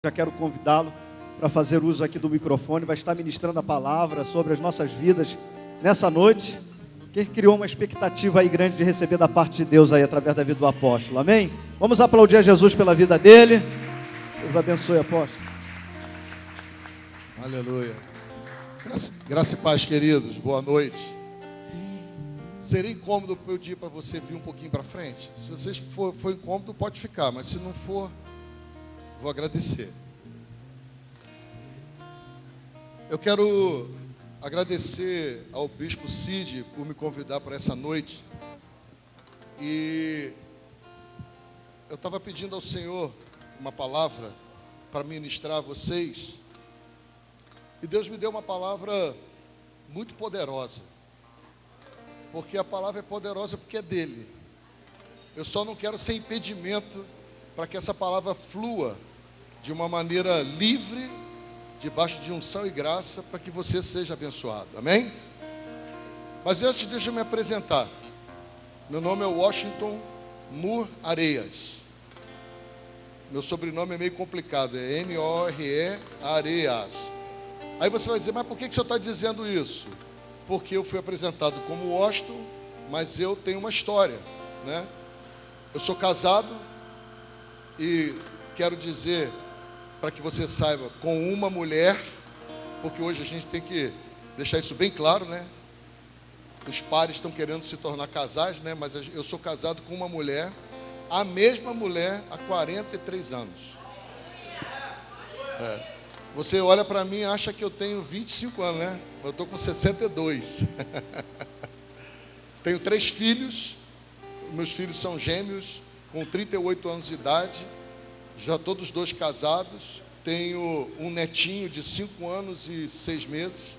Já quero convidá-lo para fazer uso aqui do microfone, vai estar ministrando a palavra sobre as nossas vidas nessa noite, que criou uma expectativa aí grande de receber da parte de Deus aí através da vida do apóstolo, amém? Vamos aplaudir a Jesus pela vida dele. Deus abençoe, apóstolo. Aleluia. Graça e paz, queridos, boa noite. Seria incômodo para eu pedir para você vir um pouquinho para frente? Se vocês for incômodo, pode ficar, mas se não for, vou agradecer. Eu quero agradecer ao Bispo Cid por me convidar para essa noite. E eu estava pedindo ao Senhor uma palavra para ministrar a vocês. E Deus me deu uma palavra muito poderosa. Porque a palavra é poderosa porque é dele. Eu só não quero ser impedimento para que essa palavra flua de uma maneira livre, debaixo de unção e graça, para que você seja abençoado, amém? Mas antes, deixa eu me apresentar. Meu nome é Washington Moore Areias. Meu sobrenome é meio complicado, é M-O-R-E Areias. Aí você vai dizer, mas por que o senhor está dizendo isso? Porque eu fui apresentado como Washington, mas eu tenho uma história, né? Eu sou casado e quero dizer, para que você saiba, com uma mulher, porque hoje a gente tem que deixar isso bem claro, né? Os pares estão querendo se tornar casais, né? Mas eu sou casado com uma mulher, a mesma mulher há 43 anos. Você olha para mim e acha que eu tenho 25 anos, né? Eu estou com 62. Tenho 3 filhos, meus filhos são gêmeos, com 38 anos de idade. Já todos 2 casados, tenho um netinho de 5 anos e 6 meses,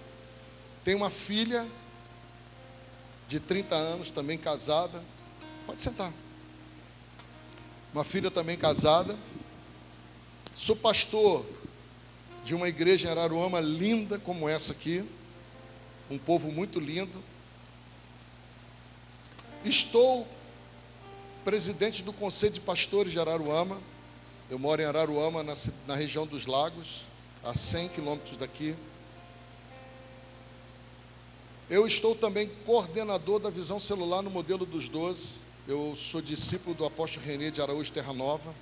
tenho uma filha de 30 anos, também casada, pode sentar, uma filha também casada, sou pastor de uma igreja em Araruama linda como essa aqui, um povo muito lindo, estou presidente do Conselho de Pastores de Araruama. Eu moro em Araruama, na região dos Lagos, a 100 quilômetros daqui. Eu estou também coordenador da visão celular no modelo dos 12. Eu sou discípulo do apóstolo Renê de Araújo Terra Nova.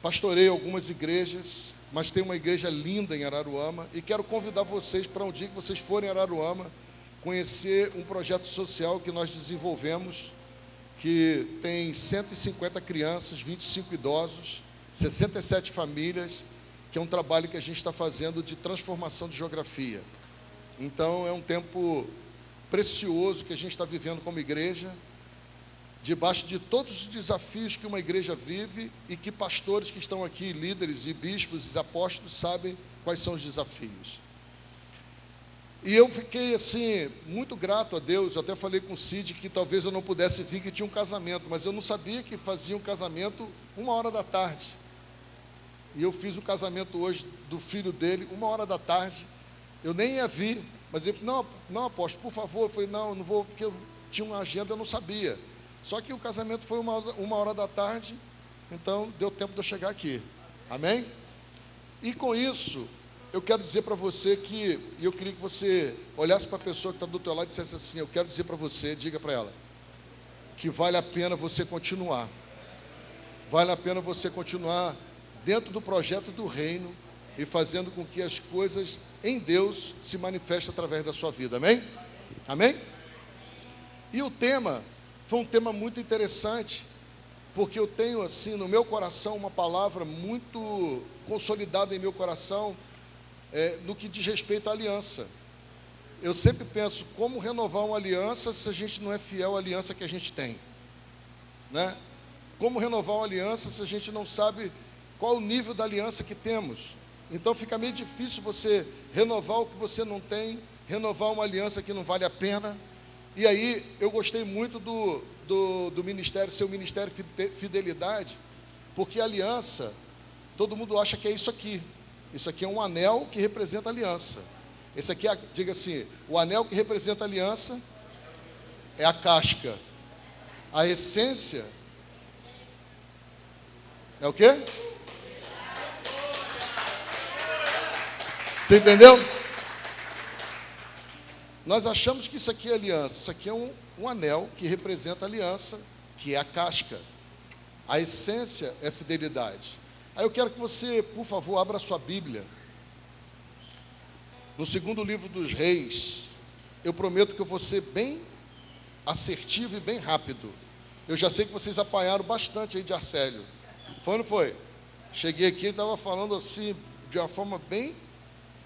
Pastorei algumas igrejas, mas tem uma igreja linda em Araruama. E quero convidar vocês para um dia que vocês forem em Araruama, conhecer um projeto social que nós desenvolvemos, que tem 150 crianças, 25 idosos, 67 famílias, que é um trabalho que a gente está fazendo de transformação de geografia. Então, é um tempo precioso que a gente está vivendo como igreja, debaixo de todos os desafios que uma igreja vive e que pastores que estão aqui, líderes e bispos e apóstolos, sabem quais são os desafios. E eu fiquei assim, muito grato a Deus. Eu até falei com o Cid que talvez eu não pudesse vir, que tinha um casamento, mas eu não sabia que fazia um casamento 1h da tarde. E eu fiz o casamento hoje do filho dele, 1h da tarde. Eu nem ia vir, mas ele falou, não apóstolo, por favor. Eu falei, não vou, porque eu tinha uma agenda, eu não sabia. Só que o casamento foi 1h da tarde, então deu tempo de eu chegar aqui. Amém? E com isso, eu quero dizer para você que, e eu queria que você olhasse para a pessoa que está do teu lado e dissesse assim, eu quero dizer para você, diga para ela, que vale a pena você continuar. Vale a pena você continuar dentro do projeto do reino e fazendo com que as coisas em Deus se manifestem através da sua vida. Amém? Amém? E o tema foi um tema muito interessante, porque eu tenho assim no meu coração uma palavra muito consolidada em meu coração, no que diz respeito à aliança. Eu sempre penso, como renovar uma aliança se a gente não é fiel à aliança que a gente tem, né? Como renovar uma aliança se a gente não sabe qual o nível da aliança que temos? Então fica meio difícil você renovar o que você não tem, renovar uma aliança que não vale a pena. E aí eu gostei muito do ministério, seu ministério Fidelidade, porque aliança, todo mundo acha que é isso aqui. Isso aqui é um anel que representa a aliança. Esse aqui, diga assim, o anel que representa a aliança é a casca. A essência é o quê? Você entendeu? Nós achamos que isso aqui é aliança. Isso aqui é um anel que representa a aliança, que é a casca. A essência é fidelidade. Aí eu quero que você, por favor, abra a sua Bíblia. No segundo livro dos Reis, eu prometo que eu vou ser bem assertivo e bem rápido. Eu já sei que vocês apanharam bastante aí de Arcélio. Foi ou não foi? Cheguei aqui e estava falando assim, de uma forma bem...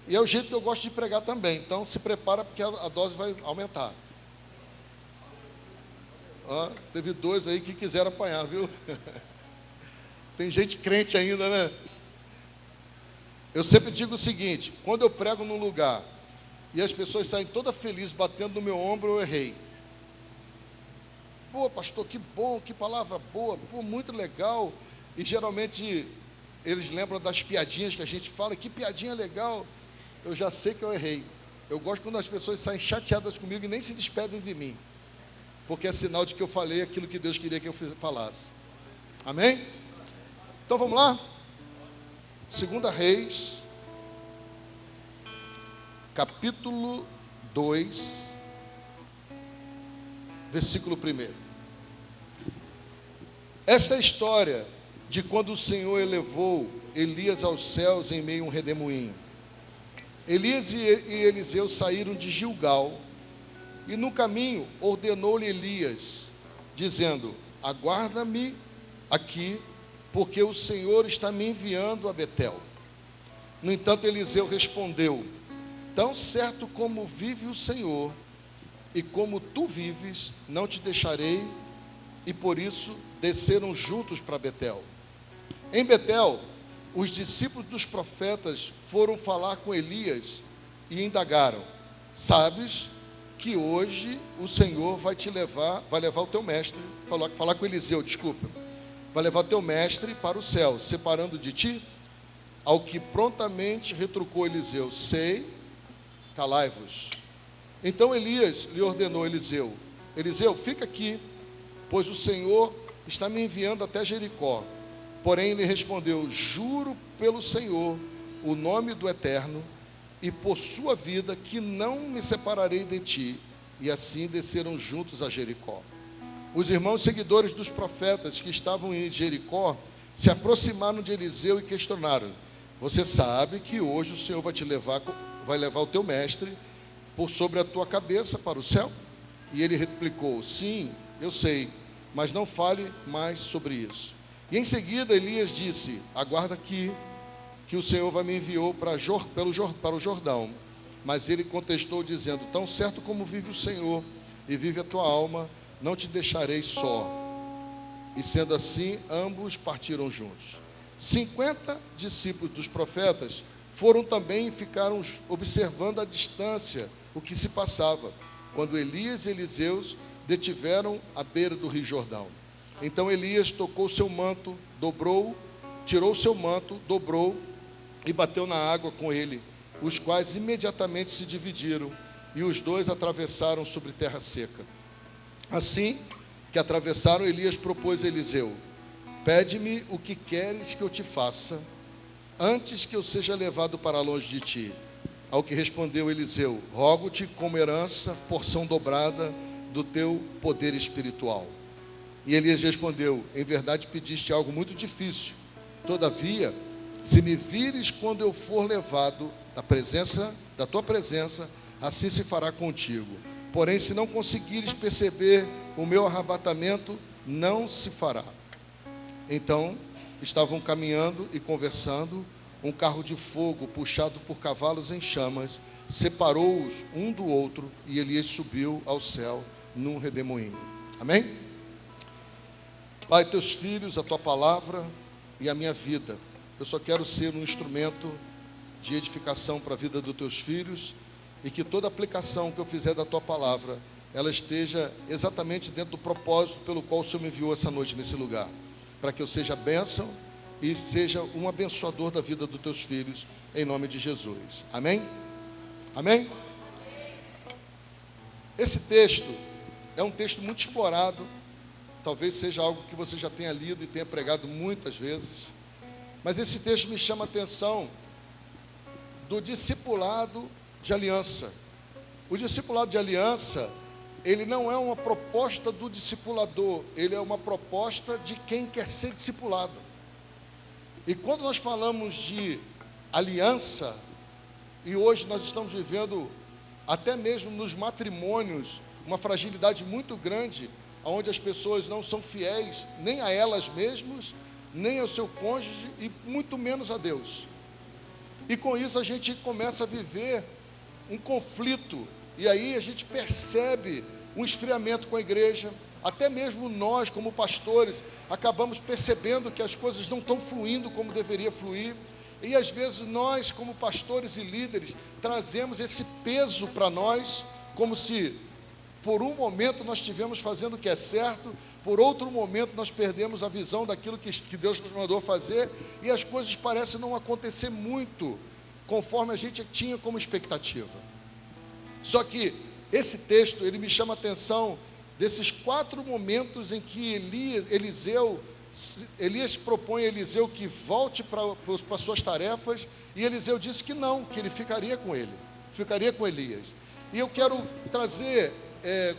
E é o jeito que eu gosto de pregar também. Então, se prepara, porque a dose vai aumentar. Teve 2 aí que quiseram apanhar, viu? Tem gente crente ainda, né? Eu sempre digo o seguinte: quando eu prego num lugar e as pessoas saem todas felizes batendo no meu ombro, eu errei. Pô, pastor, que bom, que palavra boa, pô, muito legal. E geralmente eles lembram das piadinhas que a gente fala, que piadinha legal. Eu já sei que eu errei. Eu gosto quando as pessoas saem chateadas comigo e nem se despedem de mim, porque é sinal de que eu falei aquilo que Deus queria que eu falasse. Amém? Então vamos lá? 2 Reis, capítulo 2, versículo 1. Esta é a história de quando o Senhor elevou Elias aos céus em meio a um redemoinho. Elias e Eliseu saíram de Gilgal, e no caminho ordenou-lhe Elias, dizendo: aguarda-me aqui, porque o Senhor está me enviando a Betel. No entanto, Eliseu respondeu: tão certo como vive o Senhor, e como tu vives, não te deixarei. E por isso desceram juntos para Betel. Em Betel, os discípulos dos profetas foram falar com Elias e indagaram: sabes que hoje o Senhor vai levar o teu mestre, falar com Eliseu, desculpa, vai levar o teu mestre para o céu, separando de ti? Ao que prontamente retrucou Eliseu: sei, calai-vos. Então Elias lhe ordenou Eliseu: fica aqui, pois o Senhor está me enviando até Jericó. Porém ele respondeu: juro pelo Senhor, o nome do Eterno, e por sua vida, que não me separarei de ti. E assim desceram juntos a Jericó. Os irmãos seguidores dos profetas que estavam em Jericó se aproximaram de Eliseu e questionaram: você sabe que hoje o Senhor vai levar o teu mestre por sobre a tua cabeça para o céu? E ele replicou: sim, eu sei, mas não fale mais sobre isso. E em seguida Elias disse: aguarda aqui, que o Senhor vai me enviar para o Jordão. Mas ele contestou dizendo: tão certo como vive o Senhor e vive a tua alma, não te deixarei só. E sendo assim, ambos partiram juntos. 50 discípulos dos profetas foram também e ficaram observando à distância o que se passava, quando Elias e Eliseu detiveram à beira do rio Jordão. Então Elias tocou seu manto, tirou seu manto, dobrou e bateu na água com ele, os quais imediatamente se dividiram, e os dois atravessaram sobre terra seca. Assim que atravessaram, Elias propôs a Eliseu: pede-me o que queres que eu te faça, antes que eu seja levado para longe de ti. Ao que respondeu Eliseu: rogo-te como herança, porção dobrada do teu poder espiritual. E Elias respondeu: em verdade pediste algo muito difícil. Todavia, se me vires quando eu for levado da tua presença, assim se fará contigo. Porém, se não conseguires perceber o meu arrebatamento, não se fará. Então, estavam caminhando e conversando. Um carro de fogo, puxado por cavalos em chamas, separou-os um do outro, e Elias subiu ao céu num redemoinho. Amém? Pai, teus filhos, a tua palavra e a minha vida, eu só quero ser um instrumento de edificação para a vida dos teus filhos, e que toda aplicação que eu fizer da tua palavra, ela esteja exatamente dentro do propósito pelo qual o Senhor me enviou essa noite nesse lugar, para que eu seja bênção e seja um abençoador da vida dos teus filhos, em nome de Jesus. Amém? Amém? Esse texto é um texto muito explorado, talvez seja algo que você já tenha lido e tenha pregado muitas vezes, mas esse texto me chama a atenção do discipulado de aliança. O discipulado de aliança, ele não é uma proposta do discipulador, ele é uma proposta de quem quer ser discipulado. E quando nós falamos de aliança, e hoje nós estamos vivendo, até mesmo nos matrimônios, uma fragilidade muito grande, onde as pessoas não são fiéis nem a elas mesmas, nem ao seu cônjuge, e muito menos a Deus. E com isso a gente começa a viver um conflito, e aí a gente percebe um esfriamento com a igreja. Até mesmo nós, como pastores, acabamos percebendo que as coisas não estão fluindo como deveria fluir, e às vezes nós, como pastores e líderes, trazemos esse peso para nós, como se por um momento nós estivemos fazendo o que é certo, por outro momento nós perdemos a visão daquilo que Deus nos mandou fazer, e as coisas parecem não acontecer muito conforme a gente tinha como expectativa. Só que esse texto, ele me chama a atenção desses 4 momentos em que Elias propõe a Eliseu que volte para suas tarefas, e Eliseu disse que não, que ele ficaria com ele, ficaria com Elias. E eu quero trazer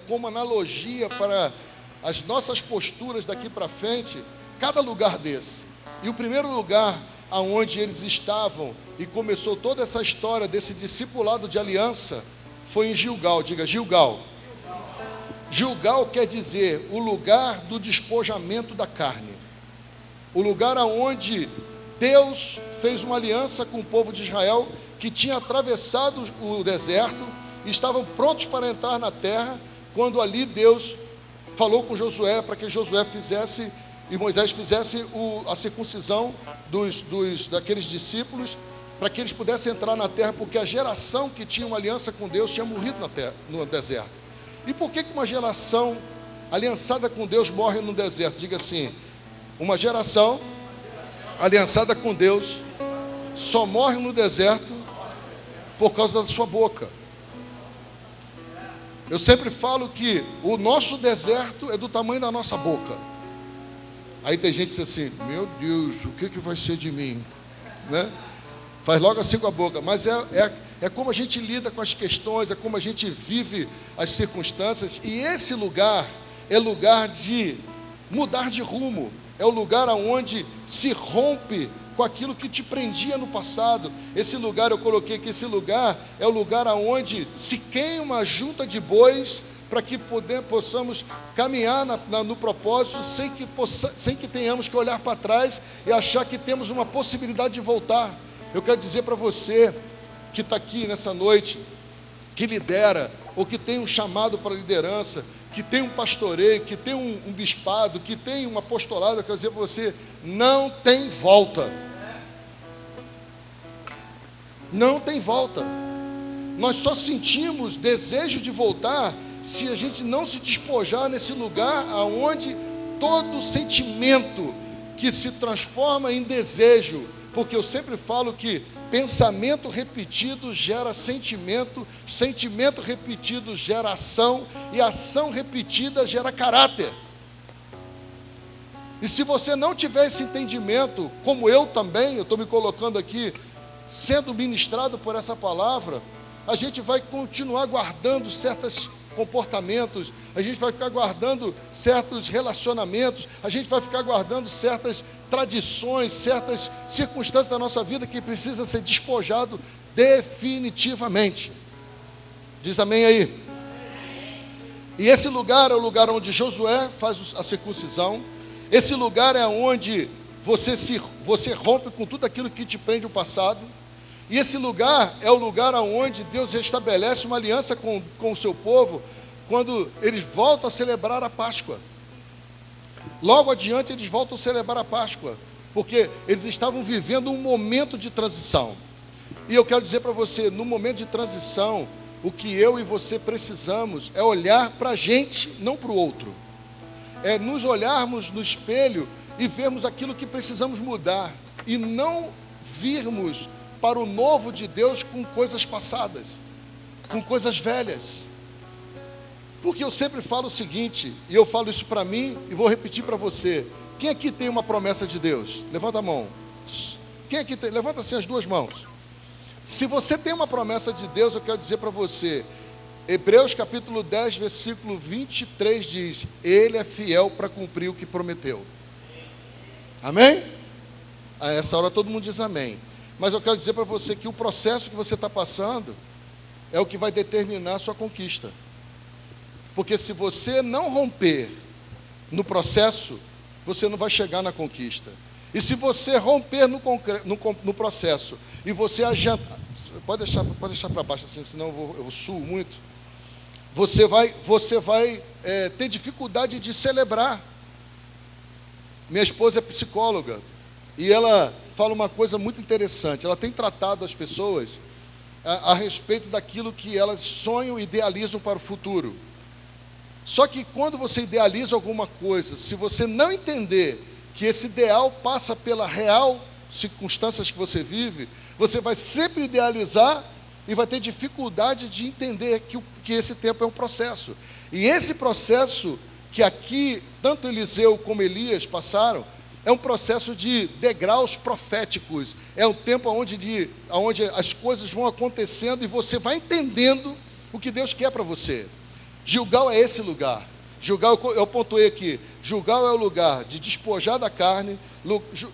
como analogia para as nossas posturas daqui para frente, cada lugar desse. E o primeiro lugar aonde eles estavam, e começou toda essa história desse discipulado de aliança, foi em Gilgal. Diga, Gilgal. Gilgal quer dizer o lugar do despojamento da carne, o lugar aonde Deus fez uma aliança com o povo de Israel, que tinha atravessado o deserto, e estavam prontos para entrar na terra, quando ali Deus falou com Josué, para que Josué fizesse, e Moisés fizesse a circuncisão daqueles discípulos, para que eles pudessem entrar na terra, porque a geração que tinha uma aliança com Deus tinha morrido no deserto. E por que uma geração aliançada com Deus morre no deserto? Diga assim, uma geração aliançada com Deus só morre no deserto por causa da sua boca. Eu sempre falo que o nosso deserto é do tamanho da nossa boca. Aí tem gente que diz assim, meu Deus, o que vai ser de mim? Né? Faz logo assim com a boca, mas é como a gente lida com as questões, é como a gente vive as circunstâncias, e esse lugar é lugar de mudar de rumo, é o lugar onde se rompe com aquilo que te prendia no passado. Esse lugar, eu coloquei que esse lugar é o lugar onde se queima uma junta de bois, para que possamos caminhar no propósito, sem que tenhamos que olhar para trás e achar que temos uma possibilidade de voltar. Eu quero dizer para você que está aqui nessa noite, que lidera, ou que tem um chamado para liderança, que tem um pastoreio, que tem um bispado, que tem um apostolado, eu quero dizer para você, não tem volta. Não tem volta. Nós só sentimos desejo de voltar se a gente não se despojar nesse lugar aonde todo sentimento que se transforma em desejo, porque eu sempre falo que pensamento repetido gera sentimento, sentimento repetido gera ação, e ação repetida gera caráter. E se você não tiver esse entendimento, como eu também, eu estou me colocando aqui, sendo ministrado por essa palavra, a gente vai continuar guardando certos comportamentos, a gente vai ficar guardando certos relacionamentos, a gente vai ficar guardando certas tradições, certas circunstâncias da nossa vida que precisa ser despojado definitivamente. Diz amém aí. E esse lugar é o lugar onde Josué faz a circuncisão. Esse lugar é onde você rompe com tudo aquilo que te prende o passado. E esse lugar é o lugar onde Deus estabelece uma aliança com o seu povo, quando eles voltam a celebrar a Páscoa. Logo adiante eles voltam a celebrar a Páscoa, porque eles estavam vivendo um momento de transição. E eu quero dizer para você, no momento de transição, o que eu e você precisamos é olhar para a gente, não para o outro. É nos olharmos no espelho e vermos aquilo que precisamos mudar, e não virmos para o novo de Deus com coisas passadas, com coisas velhas. Porque eu sempre falo o seguinte, e eu falo isso para mim e vou repetir para você. Quem aqui tem uma promessa de Deus? Levanta a mão. Quem aqui tem? Levanta assim as duas mãos. Se você tem uma promessa de Deus, eu quero dizer para você, Hebreus capítulo 10, versículo 23 diz, Ele é fiel para cumprir o que prometeu. Amém? A essa hora todo mundo diz amém. Mas eu quero dizer para você que o processo que você está passando é o que vai determinar a sua conquista. Porque se você não romper no processo, você não vai chegar na conquista. E se você romper no processo e você adiantar, pode deixar para baixo assim, senão eu suo muito. Você vai ter dificuldade de celebrar. Minha esposa é psicóloga e ela fala uma coisa muito interessante. Ela tem tratado as pessoas a respeito daquilo que elas sonham e idealizam para o futuro. Só que quando você idealiza alguma coisa, se você não entender que esse ideal passa pela real circunstâncias que você vive, você vai sempre idealizar e vai ter dificuldade de entender que esse tempo é um processo. E esse processo que aqui, tanto Eliseu como Elias passaram, é um processo de degraus proféticos. É um tempo onde as coisas vão acontecendo e você vai entendendo o que Deus quer para você. Gilgal é esse lugar. Gilgal, eu pontuei aqui, Gilgal é o lugar de despojar da carne,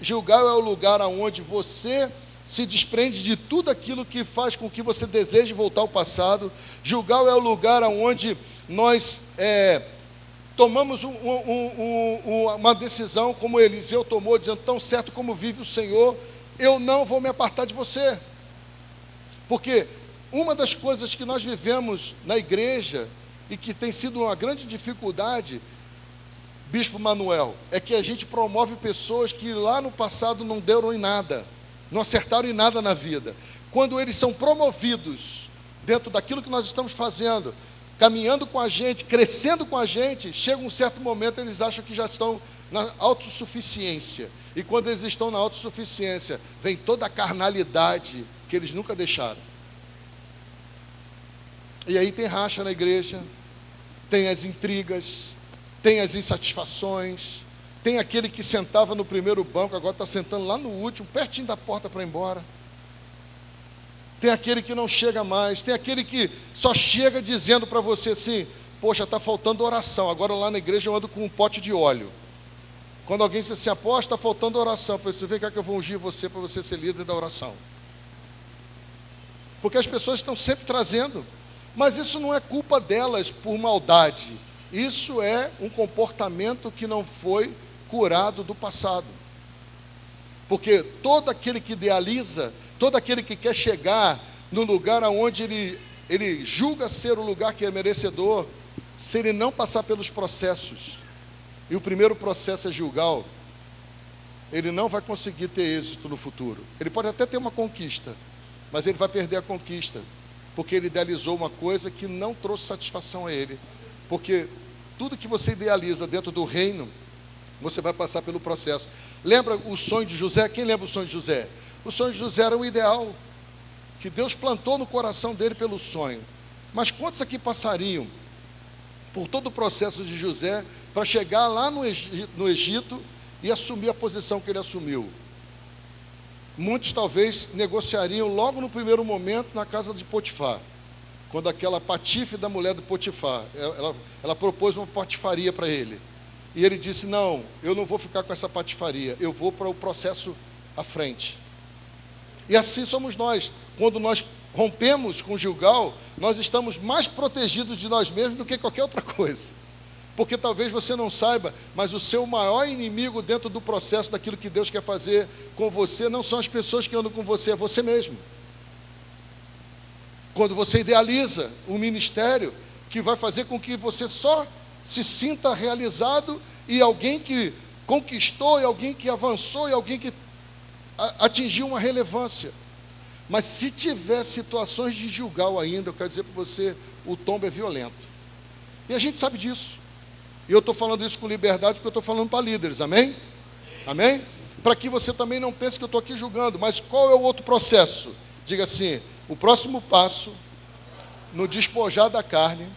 Gilgal é o lugar onde você se desprende de tudo aquilo que faz com que você deseje voltar ao passado. Gilgal é o lugar onde nós tomamos uma decisão, como Eliseu tomou, dizendo, tão certo como vive o Senhor, eu não vou me apartar de você. Porque uma das coisas que nós vivemos na igreja, e que tem sido uma grande dificuldade, Bispo Manuel, é que a gente promove pessoas que lá no passado não deram em nada, não acertaram em nada na vida. Quando eles são promovidos dentro daquilo que nós estamos fazendo, caminhando com a gente, crescendo com a gente, chega um certo momento, eles acham que já estão na autossuficiência. E quando eles estão na autossuficiência, vem toda a carnalidade que eles nunca deixaram. E aí tem racha na igreja, tem as intrigas, tem as insatisfações, tem aquele que sentava no primeiro banco, agora está sentando lá no último, pertinho da porta para ir embora. Tem aquele que não chega mais, tem aquele que só chega dizendo para você assim, poxa, está faltando oração, agora lá na igreja eu ando com um pote de óleo. Quando alguém diz assim, está faltando oração, eu falei, você vem cá que eu vou ungir você para você ser líder da oração. Porque as pessoas estão sempre trazendo, mas isso não é culpa delas por maldade, isso é um comportamento que não foi curado do passado. Porque todo aquele que idealiza, todo aquele que quer chegar no lugar onde ele julga ser o lugar que é merecedor, se ele não passar pelos processos, e o primeiro processo é Gilgal, ele não vai conseguir ter êxito no futuro. Ele pode até ter uma conquista, mas ele vai perder a conquista, porque ele idealizou uma coisa que não trouxe satisfação a ele. Porque tudo que você idealiza dentro do reino, você vai passar pelo processo. Lembra o sonho de José? Quem lembra o sonho de José? O sonho de José era um ideal que Deus plantou no coração dele pelo sonho. Mas quantos aqui passariam por todo o processo de José para chegar lá no Egito e assumir a posição que ele assumiu? Muitos talvez negociariam logo no primeiro momento na casa de Potifar, quando aquela patife da mulher do Potifar, ela propôs uma patifaria para ele, e ele disse, não, eu não vou ficar com essa patifaria, eu vou para o processo à frente. E assim somos nós. Quando nós rompemos com Gilgal, nós estamos mais protegidos de nós mesmos do que qualquer outra coisa. Porque talvez você não saiba, mas o seu maior inimigo dentro do processo daquilo que Deus quer fazer com você, não são as pessoas que andam com você, é você mesmo. Quando você idealiza um ministério que vai fazer com que você só se sinta realizado, e alguém que conquistou, e alguém que avançou, e alguém que atingiu uma relevância. Mas se tiver situações de Gilgal ainda, eu quero dizer para você, o tombo é violento. E a gente sabe disso. E eu estou falando isso com liberdade, porque eu estou falando para líderes, amém? Amém? Para que você também não pense que eu estou aqui julgando, mas qual é o outro processo? Diga assim, o próximo passo, no despojar da carne,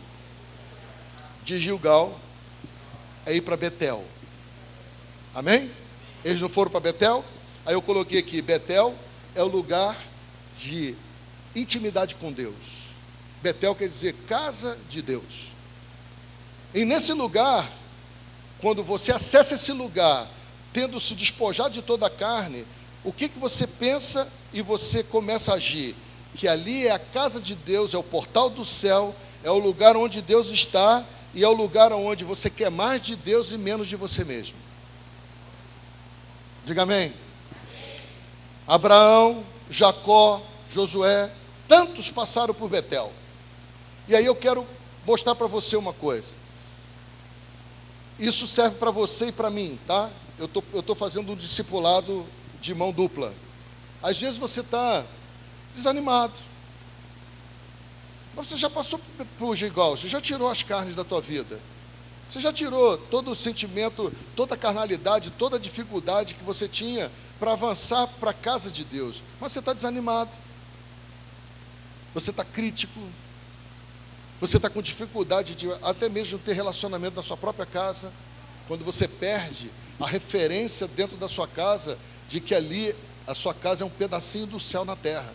de Gilgal, é ir para Betel. Amém? Eles não foram para Betel? Aí eu coloquei aqui, Betel é o lugar de intimidade com Deus. Betel quer dizer casa de Deus. E nesse lugar, quando você acessa esse lugar, tendo se despojado de toda a carne, o que você pensa e você começa a agir? Que ali é a casa de Deus, é o portal do céu, é o lugar onde Deus está e é o lugar onde você quer mais de Deus e menos de você mesmo. Diga amém. Abraão, Jacó, Josué, tantos passaram por Betel. E aí eu quero mostrar para você uma coisa. Isso serve para você e para mim, tá? Eu tô fazendo um discipulado de mão dupla. Às vezes você está desanimado. Mas você já passou por Gilgal, você já tirou as carnes da tua vida. Você já tirou todo o sentimento, toda a carnalidade, toda a dificuldade que você tinha para avançar para a casa de Deus. Mas você está desanimado. Você está crítico. Você está com dificuldade de até mesmo ter relacionamento na sua própria casa. Quando você perde a referência dentro da sua casa, de que ali a sua casa é um pedacinho do céu na terra.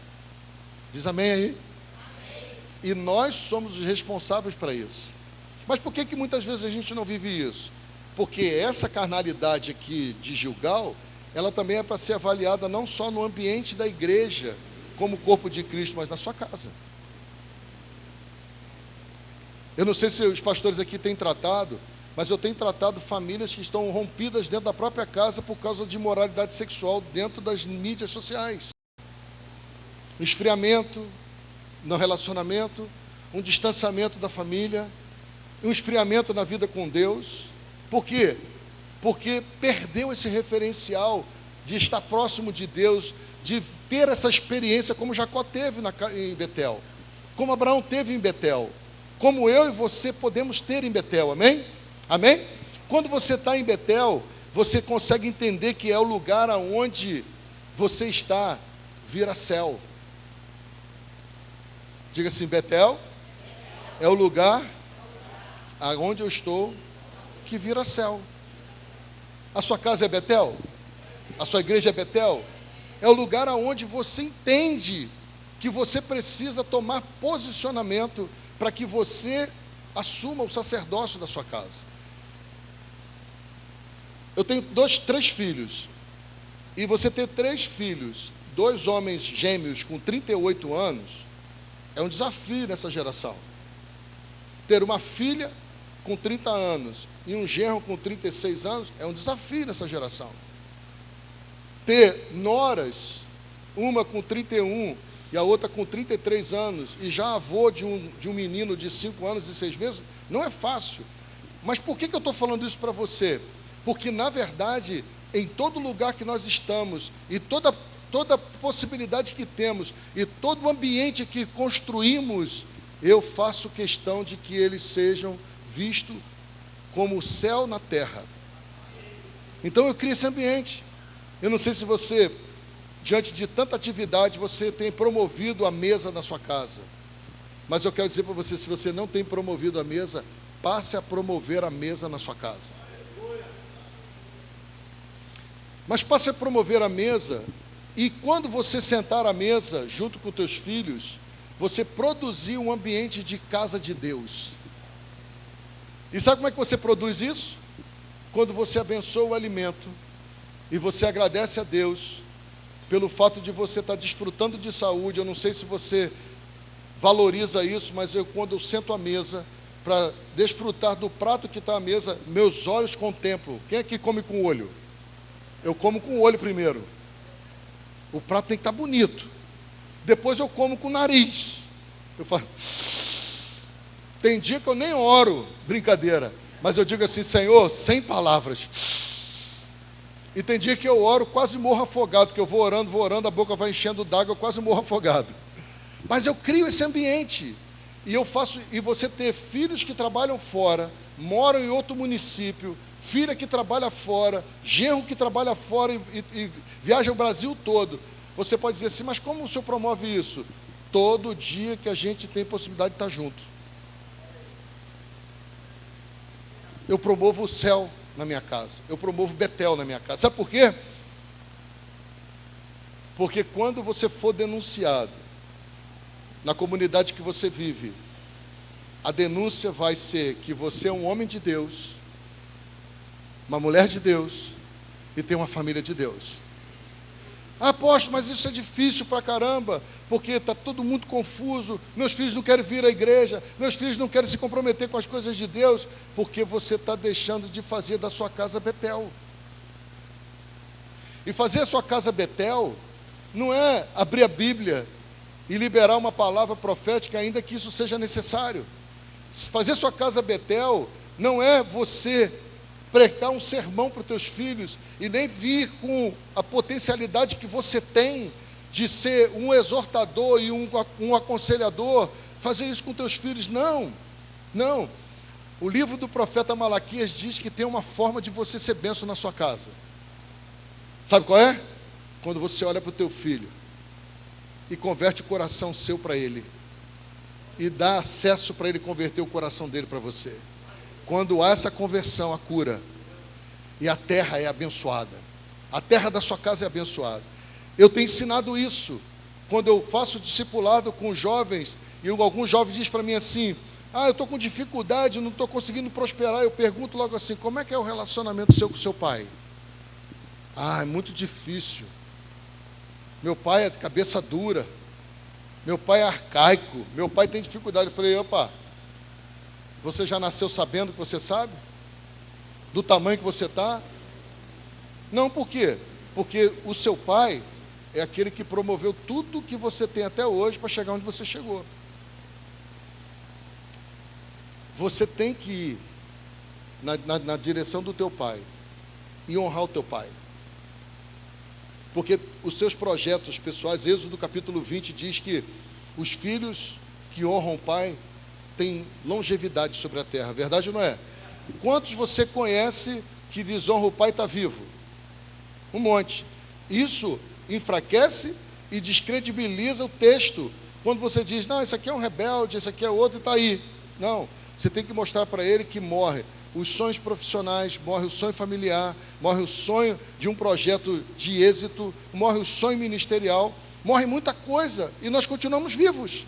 Diz amém aí? Amém. E nós somos os responsáveis para isso. Mas por que muitas vezes a gente não vive isso? Porque essa carnalidade aqui de Gilgal, ela também é para ser avaliada não só no ambiente da igreja, como corpo de Cristo, mas na sua casa. Eu não sei se os pastores aqui têm tratado, mas eu tenho tratado famílias que estão rompidas dentro da própria casa por causa de imoralidade sexual dentro das mídias sociais. Um esfriamento no relacionamento, um distanciamento da família, um esfriamento na vida com Deus. Por quê? Porque perdeu esse referencial de estar próximo de Deus, de ter essa experiência como Jacó teve em Betel, como Abraão teve em Betel, como eu e você podemos ter em Betel, amém? Amém? Quando você está em Betel, você consegue entender que é o lugar aonde você está, vira céu. Diga assim, Betel é o lugar aonde eu estou, que vira céu. A sua casa é Betel? A sua igreja é Betel? É o lugar aonde você entende que você precisa tomar posicionamento para que você assuma o sacerdócio da sua casa. Eu tenho 3 filhos, e você ter 3 filhos, 2 homens gêmeos com 38 anos, é um desafio nessa geração. Ter uma filha com 30 anos e um genro com 36 anos é um desafio nessa geração. Ter noras, uma com 31 e a outra com 33 anos, e já avô de um menino de 5 anos e 6 meses, não é fácil. Mas por que eu estou falando isso para você? Porque, na verdade, em todo lugar que nós estamos, e toda possibilidade que temos, e todo o ambiente que construímos, eu faço questão de que eles sejam vistos como o céu na terra. Então eu crio esse ambiente. Eu não sei se você, diante de tanta atividade, você tem promovido a mesa na sua casa. Mas eu quero dizer para você, se você não tem promovido a mesa, passe a promover a mesa na sua casa. Mas passe a promover a mesa, e quando você sentar à mesa, junto com teus filhos, você produzir um ambiente de casa de Deus. E sabe como é que você produz isso? Quando você abençoa o alimento, e você agradece a Deus, pelo fato de você estar desfrutando de saúde. Eu não sei se você valoriza isso, mas quando eu sento à mesa, para desfrutar do prato que está à mesa, meus olhos contemplam. Quem aqui come com o olho? Eu como com o olho primeiro. O prato tem que estar bonito. Depois eu como com o nariz. Eu falo. Tem dia que eu nem oro, brincadeira, mas eu digo assim, Senhor, sem palavras. E tem dia que eu oro, quase morro afogado, que eu vou orando, a boca vai enchendo d'água, eu quase morro afogado. Mas eu crio esse ambiente. E você ter filhos que trabalham fora, moram em outro município, filha que trabalha fora, genro que trabalha fora e viaja o Brasil todo. Você pode dizer assim, mas como o senhor promove isso? Todo dia que a gente tem possibilidade de estar junto. Eu promovo o céu na minha casa. Eu promovo Betel na minha casa. Sabe por quê? Porque quando você for denunciado na comunidade que você vive, a denúncia vai ser que você é um homem de Deus, uma mulher de Deus e tem uma família de Deus. Ah, apóstolo, mas isso é difícil pra caramba, porque está todo mundo confuso, meus filhos não querem vir à igreja, meus filhos não querem se comprometer com as coisas de Deus, porque você está deixando de fazer da sua casa Betel. E fazer a sua casa Betel não é abrir a Bíblia e liberar uma palavra profética, ainda que isso seja necessário. Fazer sua casa Betel não é você pregar um sermão para os teus filhos e nem vir com a potencialidade que você tem de ser um exortador e um aconselhador, fazer isso com teus filhos. Não, não. O livro do profeta Malaquias diz que tem uma forma de você ser bênção na sua casa. Sabe qual é? Quando você olha para o teu filho e converte o coração seu para ele e dá acesso para ele converter o coração dele para você. Quando há essa conversão, a cura, e a terra é abençoada, a terra da sua casa é abençoada. Eu tenho ensinado isso, quando eu faço discipulado com jovens, e alguns jovens dizem para mim assim, eu estou com dificuldade, não estou conseguindo prosperar, eu pergunto logo assim, como é que é o relacionamento seu com seu pai? É muito difícil, meu pai é de cabeça dura, meu pai é arcaico, meu pai tem dificuldade. Eu falei, opa, você já nasceu sabendo que você sabe? Do tamanho que você está? Não, por quê? Porque o seu pai é aquele que promoveu tudo que você tem até hoje para chegar onde você chegou. Você tem que ir na direção do teu pai e honrar o teu pai. Porque os seus projetos pessoais, Êxodo capítulo 20 diz que os filhos que honram o pai têm longevidade sobre a terra, verdade ou não é? Quantos você conhece que desonra o pai e está vivo? Um monte. Isso enfraquece e descredibiliza o texto. Quando você diz, não, esse aqui é um rebelde, esse aqui é outro e está aí. Não, você tem que mostrar para ele que morre os sonhos profissionais, morre o sonho familiar, morre o sonho de um projeto de êxito, morre o sonho ministerial, morre muita coisa e nós continuamos vivos.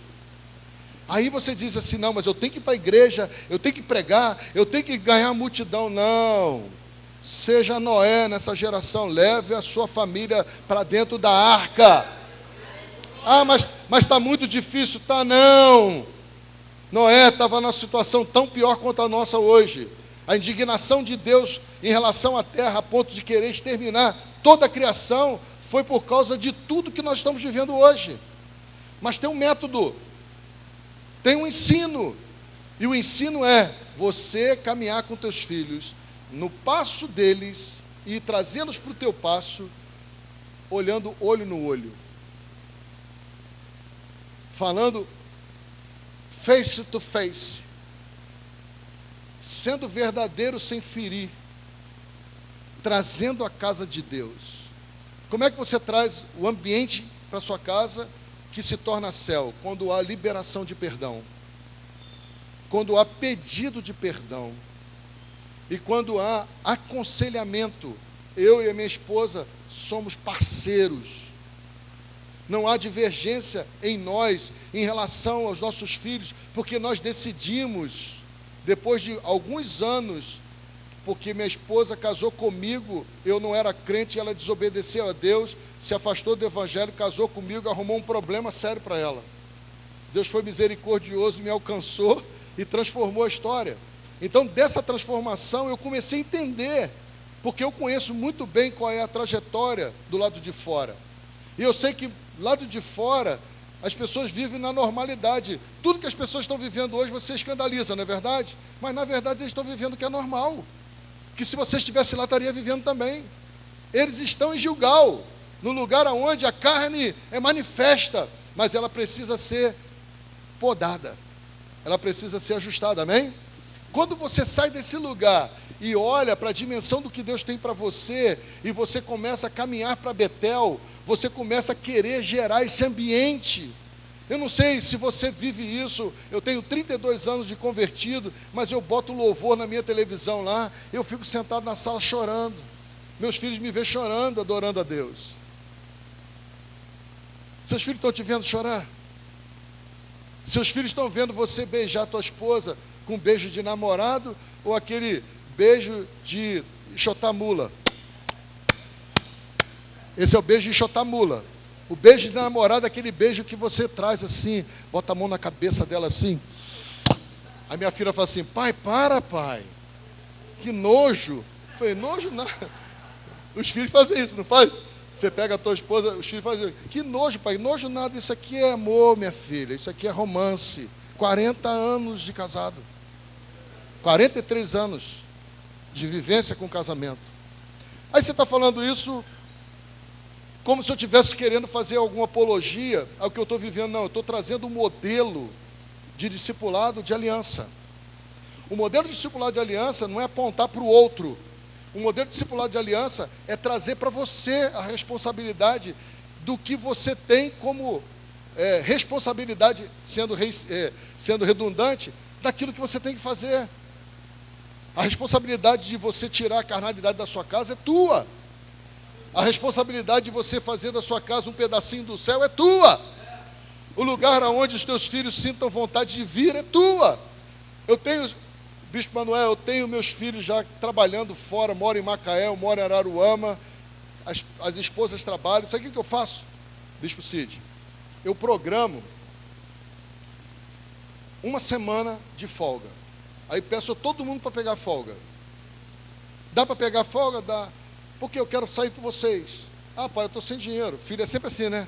Aí você diz assim, não, mas eu tenho que ir para a igreja, eu tenho que pregar, eu tenho que ganhar a multidão. Não, seja Noé nessa geração, leve a sua família para dentro da arca. Mas está muito difícil. Tá, não. Noé estava numa situação tão pior quanto a nossa hoje. A indignação de Deus em relação à terra, a ponto de querer exterminar toda a criação, foi por causa de tudo que nós estamos vivendo hoje. Mas tem um método, tem um ensino, e o ensino é você caminhar com teus filhos no passo deles e trazê-los para o teu passo, olhando olho no olho, falando face to face, sendo verdadeiro sem ferir, trazendo a casa de Deus. Como é que você traz o ambiente para sua casa que se torna céu? Quando há liberação de perdão, quando há pedido de perdão e quando há aconselhamento. Eu e a minha esposa somos parceiros. Não há divergência em nós em relação aos nossos filhos, porque nós decidimos, depois de alguns anos, porque minha esposa casou comigo, eu não era crente, ela desobedeceu a Deus, se afastou do evangelho, casou comigo, arrumou um problema sério para ela. Deus foi misericordioso, me alcançou e transformou a história. Então, dessa transformação, eu comecei a entender, porque eu conheço muito bem qual é a trajetória do lado de fora. E eu sei que lado de fora, as pessoas vivem na normalidade. Tudo que as pessoas estão vivendo hoje, você escandaliza, não é verdade? Mas, na verdade, eles estão vivendo o que é normal. Que se você estivesse lá, estaria vivendo também. Eles estão em Gilgal, no lugar onde a carne é manifesta, mas ela precisa ser podada. Ela precisa ser ajustada, amém? Quando você sai desse lugar e olha para a dimensão do que Deus tem para você, e você começa a caminhar para Betel, você começa a querer gerar esse ambiente. Eu não sei se você vive isso, eu tenho 32 anos de convertido, mas eu boto louvor na minha televisão lá, eu fico sentado na sala chorando. Meus filhos me veem chorando, adorando a Deus. Seus filhos estão te vendo chorar? Seus filhos estão vendo você beijar a tua esposa com um beijo de namorado ou aquele beijo de xotamula. Esse é o beijo de xotamula. O beijo de namorado é aquele beijo que você traz assim, bota a mão na cabeça dela assim. A minha filha fala assim, pai, para, pai. Que nojo. Eu falei, nojo nada. Os filhos fazem isso, não faz? Você pega a tua esposa, os filhos fazem isso. Que nojo, pai. Nojo nada. Isso aqui é amor, minha filha. Isso aqui é romance. 40 anos de casado. 43 anos de vivência com casamento. Aí você está falando isso como se eu estivesse querendo fazer alguma apologia ao que eu estou vivendo. Não, eu estou trazendo um modelo de discipulado de aliança. O modelo de discipulado de aliança não é apontar para o outro. O modelo de discipulado de aliança é trazer para você a responsabilidade do que você tem como responsabilidade, sendo redundante, daquilo que você tem que fazer. A responsabilidade de você tirar a carnalidade da sua casa é tua. A responsabilidade de você fazer da sua casa um pedacinho do céu é tua. O lugar onde os teus filhos sintam vontade de vir é tua. Bispo Manuel, eu tenho meus filhos já trabalhando fora, moro em Macaé, eu moro em Araruama, as esposas trabalham. Sabe o que eu faço, Bispo Cid? Eu programo uma semana de folga. Aí peço a todo mundo para pegar folga. Dá para pegar folga? Dá. Porque eu quero sair com vocês. Ah, pai, eu estou sem dinheiro. Filho é sempre assim, né?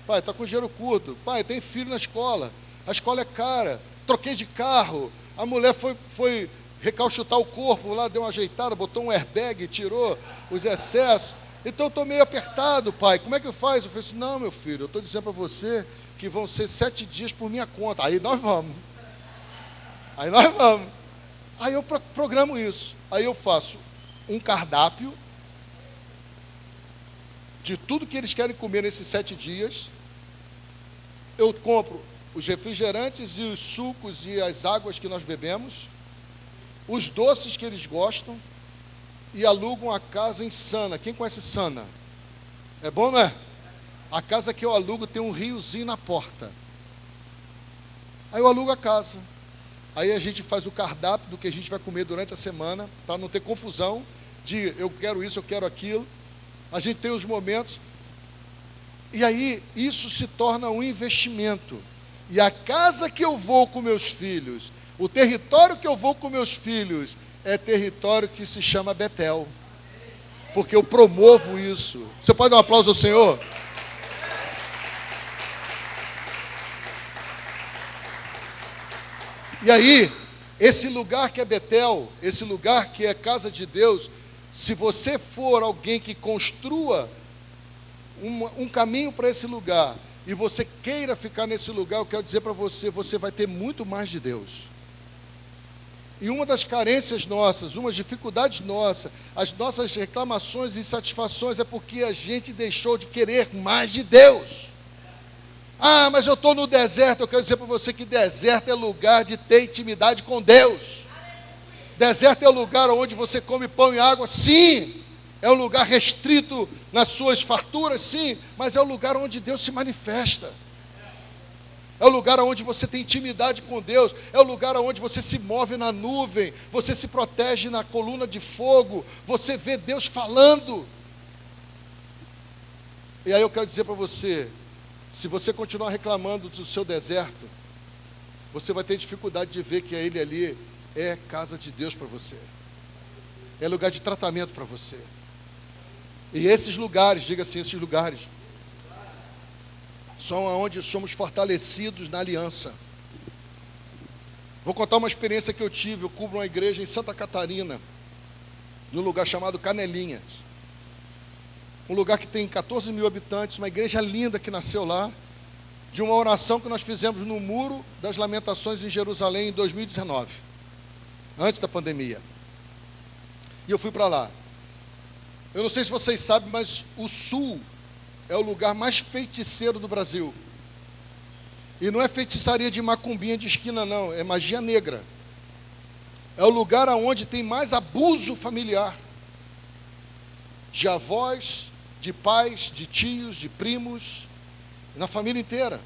Pai, está com dinheiro curto. Pai, tem filho na escola. A escola é cara. Troquei de carro. A mulher foi recalchutar o corpo lá, deu uma ajeitada, botou um airbag, tirou os excessos. Então eu estou meio apertado, pai. Como é que eu faço? Eu falei assim, não, meu filho, eu estou dizendo para você que vão ser 7 dias por minha conta. Aí nós vamos. Aí eu programo isso. Aí eu faço um cardápio de tudo que eles querem comer nesses 7 dias. Eu compro os refrigerantes e os sucos e as águas que nós bebemos, os doces que eles gostam, e alugo uma casa em Sana. Quem conhece Sana? É bom, não é? A casa que eu alugo tem um riozinho na porta. Aí eu alugo a casa. Aí a gente faz o cardápio do que a gente vai comer durante a semana, para não ter confusão de eu quero isso, eu quero aquilo. A gente tem os momentos. E aí isso se torna um investimento. E a casa que eu vou com meus filhos, o território que eu vou com meus filhos, é território que se chama Betel. Porque eu promovo isso. Você pode dar um aplauso ao Senhor? E aí, esse lugar que é Betel, esse lugar que é casa de Deus, se você for alguém que construa um caminho para esse lugar, e você queira ficar nesse lugar, eu quero dizer para você, você vai ter muito mais de Deus. E uma das carências nossas, uma das dificuldades nossas, as nossas reclamações e insatisfações é porque a gente deixou de querer mais de Deus. Ah, mas eu estou no deserto. Eu quero dizer para você que deserto é lugar de ter intimidade com Deus. Deserto é o lugar onde você come pão e água, sim. É um lugar restrito nas suas farturas, sim. Mas é o lugar onde Deus se manifesta. É o lugar onde você tem intimidade com Deus. É o lugar onde você se move na nuvem. Você se protege na coluna de fogo. Você vê Deus falando. E aí eu quero dizer para você, se você continuar reclamando do seu deserto, você vai ter dificuldade de ver que ele ali é casa de Deus para você. É lugar de tratamento para você. E esses lugares, diga assim, esses lugares, são onde somos fortalecidos na aliança. Vou contar uma experiência que eu tive. Eu cubro uma igreja em Santa Catarina, num lugar chamado Canelinhas. Um lugar que tem 14 mil habitantes, uma igreja linda que nasceu lá, de uma oração que nós fizemos no Muro das Lamentações em Jerusalém em 2019, antes da pandemia. E eu fui para lá. Eu não sei se vocês sabem, mas o Sul é o lugar mais feiticeiro do Brasil. E não é feitiçaria de macumbinha de esquina, não, é magia negra. É o lugar onde tem mais abuso familiar. De avós, de pais, de tios, de primos, na família inteira.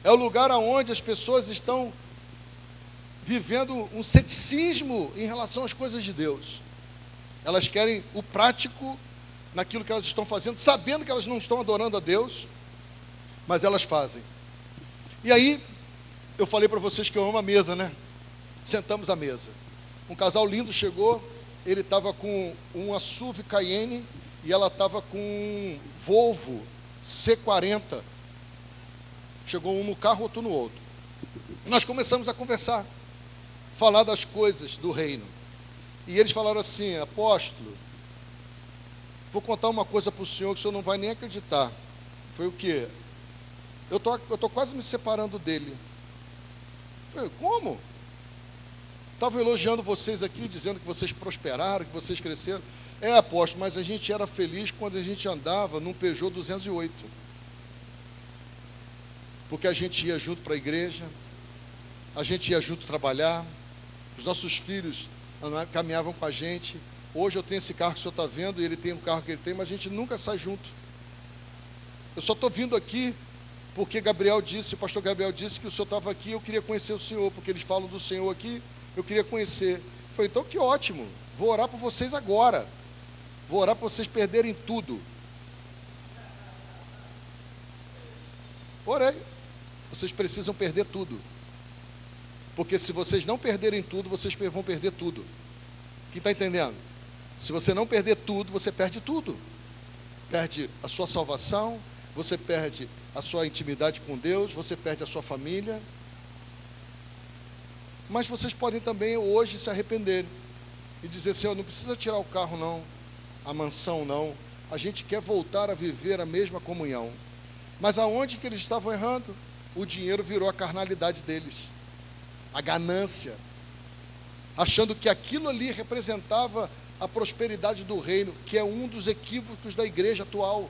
É o lugar onde as pessoas estão vivendo um ceticismo em relação às coisas de Deus. Elas querem o prático naquilo que elas estão fazendo, sabendo que elas não estão adorando a Deus, mas elas fazem. E aí, eu falei para vocês que eu amo a mesa, né? Sentamos à mesa. Um casal lindo chegou, ele estava com uma SUV Cayenne e ela estava com um Volvo C40. Chegou um no carro, outro no outro. Nós começamos a conversar, falar das coisas do reino. E eles falaram assim: apóstolo, vou contar uma coisa para o senhor que o senhor não vai nem acreditar. Foi o quê? Eu tô quase me separando dele. Eu falei: como? Estava elogiando vocês aqui, dizendo que vocês prosperaram, que vocês cresceram. É, apóstolo, mas a gente era feliz quando a gente andava num Peugeot 208. Porque a gente ia junto para a igreja, a gente ia junto trabalhar, os nossos filhos caminhavam com a gente. Hoje eu tenho esse carro que o senhor está vendo, e ele tem o carro que ele tem, mas a gente nunca sai junto. Eu só estou vindo aqui porque o pastor Gabriel disse que o senhor estava aqui, eu queria conhecer o senhor, porque eles falam do senhor aqui, eu queria conhecer. Foi então que ótimo, vou orar por vocês agora, vou orar para vocês perderem tudo. Orei, vocês precisam perder tudo, porque se vocês não perderem tudo, vocês vão perder tudo. Quem está entendendo? Se você não perder tudo, você perde tudo. Perde a sua salvação, você perde a sua intimidade com Deus, você perde a sua família. Mas vocês podem também hoje se arrepender e dizer: Senhor, não precisa tirar o carro não, a mansão não, a gente quer voltar a viver a mesma comunhão. Mas aonde que eles estavam errando? O dinheiro virou a carnalidade deles, a ganância, achando que aquilo ali representava a prosperidade do reino, que é um dos equívocos da igreja atual.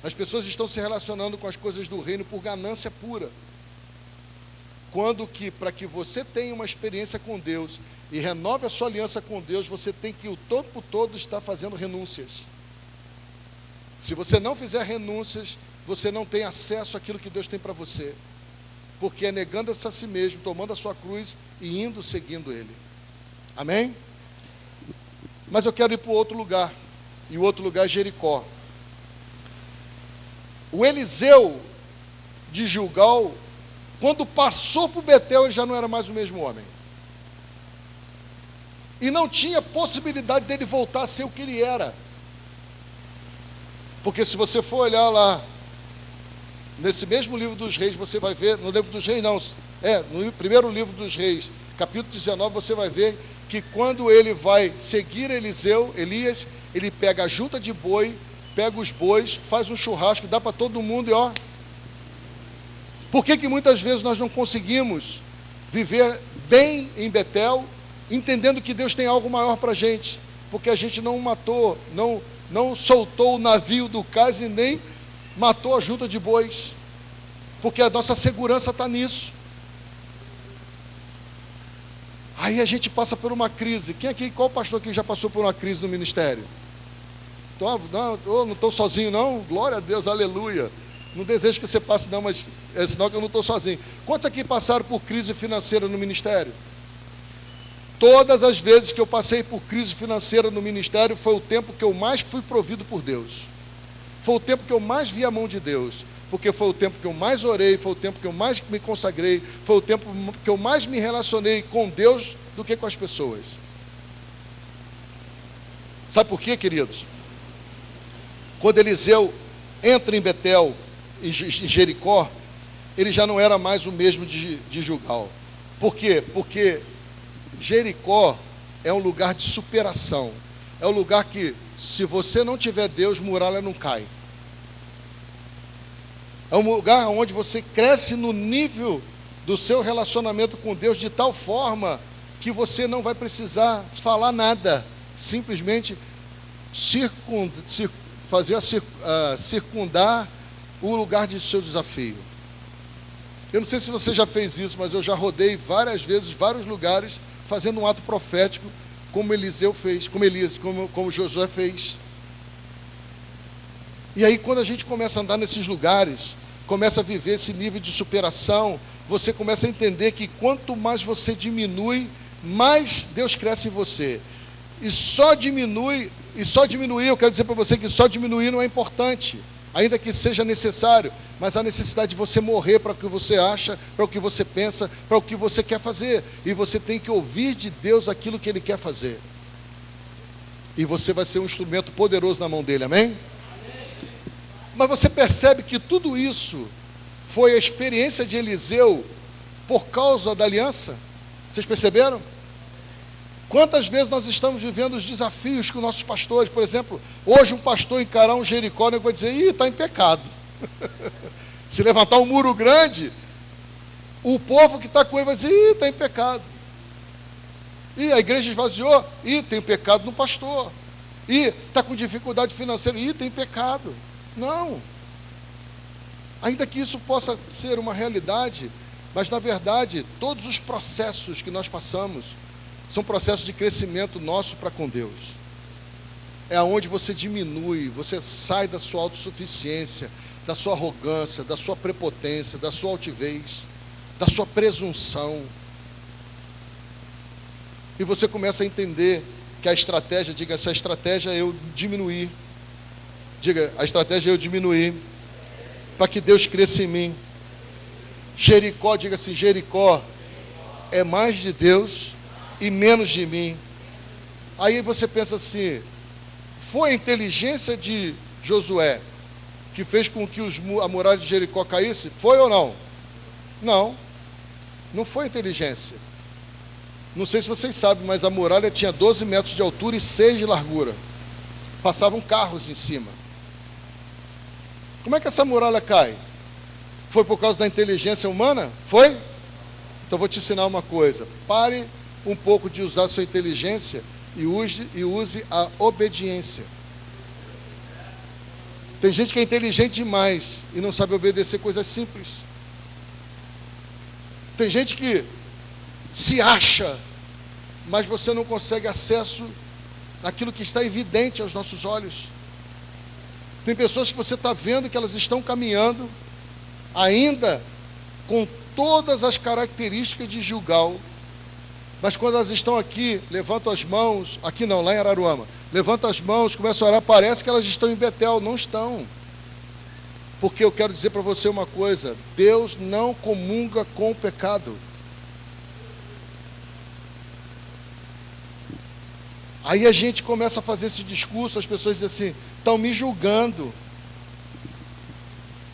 As pessoas estão se relacionando com as coisas do reino por ganância pura, quando que, para que você tenha uma experiência com Deus e renove a sua aliança com Deus, você tem que o tempo todo estar fazendo renúncias. Se você não fizer renúncias, você não tem acesso àquilo que Deus tem para você, porque é negando-se a si mesmo, tomando a sua cruz e indo seguindo Ele. Amém? Mas eu quero ir para o outro lugar, e o outro lugar é Jericó. O Eliseu de Gilgal, quando passou por Betel, ele já não era mais o mesmo homem. E não tinha possibilidade dele voltar a ser o que ele era. Porque se você for olhar lá, nesse mesmo livro dos reis, você vai ver, no livro dos reis não, no primeiro livro dos reis, capítulo 19, você vai ver que quando ele vai seguir Elias, ele pega a junta de boi, pega os bois, faz um churrasco, dá para todo mundo e ó. Por que muitas vezes nós não conseguimos viver bem em Betel, entendendo que Deus tem algo maior para a gente? Porque a gente não matou, não soltou o navio do cais e nem matou a junta de bois, porque a nossa segurança está nisso. Aí a gente passa por uma crise. Qual pastor aqui já passou por uma crise no ministério? Não estou sozinho não, glória a Deus, aleluia. Não desejo que você passe não, mas é sinal que eu não estou sozinho. Quantos aqui passaram por crise financeira no ministério? Todas as vezes que eu passei por crise financeira no ministério, foi o tempo que eu mais fui provido por Deus. Foi o tempo que eu mais vi a mão de Deus, porque foi o tempo que eu mais orei, foi o tempo que eu mais me consagrei, foi o tempo que eu mais me relacionei com Deus do que com as pessoas. Sabe por quê, queridos? Quando Eliseu entra em Betel, em Jericó, ele já não era mais o mesmo de Gilgal. Por quê? Porque Jericó é um lugar de superação, é um lugar que, se você não tiver Deus, muralha não cai. É um lugar onde você cresce no nível do seu relacionamento com Deus, de tal forma que você não vai precisar falar nada, simplesmente circundar o lugar de seu desafio. Eu não sei se você já fez isso, mas eu já rodei várias vezes, vários lugares, fazendo um ato profético, como Eliseu fez, como Josué fez. E aí, quando a gente começa a andar nesses lugares, começa a viver esse nível de superação, você começa a entender que quanto mais você diminui, mais Deus cresce em você. E só diminuir, eu quero dizer para você que só diminuir não é importante, ainda que seja necessário, mas a necessidade de você morrer para o que você acha, para o que você pensa, para o que você quer fazer. E você tem que ouvir de Deus aquilo que Ele quer fazer. E você vai ser um instrumento poderoso na mão dele, amém? Mas você percebe que tudo isso foi a experiência de Eliseu por causa da aliança? Vocês perceberam? Quantas vezes nós estamos vivendo os desafios com nossos pastores? Por exemplo, hoje um pastor encarar um Jericó, ele vai dizer, está em pecado. Se levantar um muro grande, o povo que está com ele vai dizer, está em pecado. E a igreja esvaziou, tem pecado no pastor. E está com dificuldade financeira, tem pecado. Não. Ainda que isso possa ser uma realidade, mas na verdade, todos os processos que nós passamos são processos de crescimento nosso para com Deus. É onde você diminui, você sai da sua autossuficiência, da sua arrogância, da sua prepotência, da sua altivez, da sua presunção. E você começa a entender que a estratégia, diga, essa estratégia eu diminuir. Diga, a estratégia é eu diminuir, para que Deus cresça em mim. Jericó, diga assim, Jericó é mais de Deus e menos de mim. Aí você pensa assim, foi a inteligência de Josué que fez com que a muralha de Jericó caísse? Foi ou não? Não, não foi inteligência. Não sei se vocês sabem, mas a muralha tinha 12 metros de altura e 6 de largura. Passavam carros em cima. Como é que essa muralha cai? Foi por causa da inteligência humana? Foi? Então vou te ensinar uma coisa. Pare um pouco de usar sua inteligência e use a obediência. Tem gente que é inteligente demais e não sabe obedecer coisas simples. Tem gente que se acha, mas você não consegue acesso àquilo que está evidente aos nossos olhos. Tem pessoas que você está vendo que elas estão caminhando ainda com todas as características de Gilgal, mas quando elas estão aqui, levantam as mãos, aqui não, lá em Araruama, levantam as mãos, começam a orar, parece que elas estão em Betel, não estão. Porque eu quero dizer para você uma coisa, Deus não comunga com o pecado. Aí a gente começa a fazer esse discurso, as pessoas dizem assim, estão me julgando.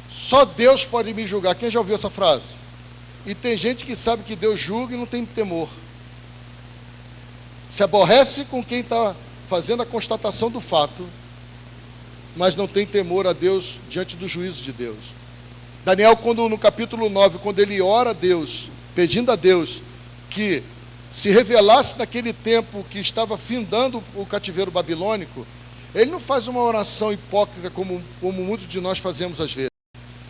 Só Deus pode me julgar. Quem já ouviu essa frase? E tem gente que sabe que Deus julga e não tem temor. Se aborrece com quem está fazendo a constatação do fato, mas não tem temor a Deus diante do juízo de Deus. Daniel, quando no capítulo 9, quando ele ora a Deus, pedindo a Deus que se revelasse naquele tempo que estava findando o cativeiro babilônico, ele não faz uma oração hipócrita como muitos de nós fazemos às vezes.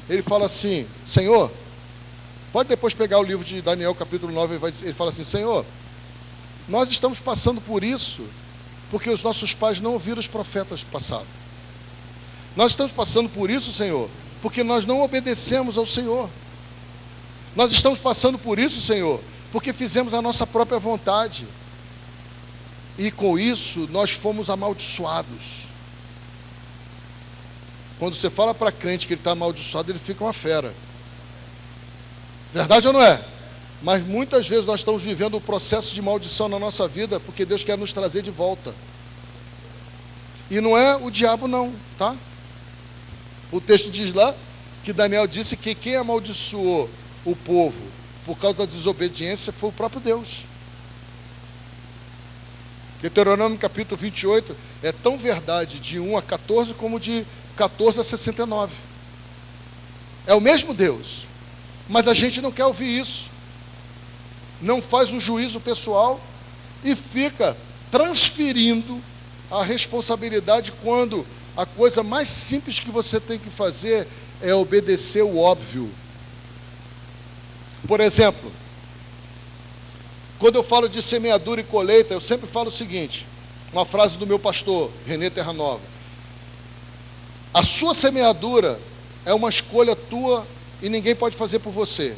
Ele fala assim, Senhor, pode depois pegar o livro de Daniel capítulo 9, ele fala assim, Senhor, nós estamos passando por isso porque os nossos pais não ouviram os profetas passados. Nós estamos passando por isso, Senhor, porque nós não obedecemos ao Senhor. Nós estamos passando por isso, Senhor, porque fizemos a nossa própria vontade. E com isso, nós fomos amaldiçoados. Quando você fala para crente que ele está amaldiçoado, ele fica uma fera. Verdade ou não é? Mas muitas vezes nós estamos vivendo o processo de maldição na nossa vida, porque Deus quer nos trazer de volta. E não é o diabo não, tá? O texto diz lá, que Daniel disse que quem amaldiçoou o povo por causa da desobediência foi o próprio Deus. Deuteronômio capítulo 28 é tão verdade de 1 a 14 como de 14 a 69. É o mesmo Deus, mas a gente não quer ouvir isso. Não faz um juízo pessoal e fica transferindo a responsabilidade quando a coisa mais simples que você tem que fazer é obedecer o óbvio. Por exemplo, quando eu falo de semeadura e colheita, eu sempre falo o seguinte, uma frase do meu pastor, René Terranova: a sua semeadura é uma escolha tua e ninguém pode fazer por você.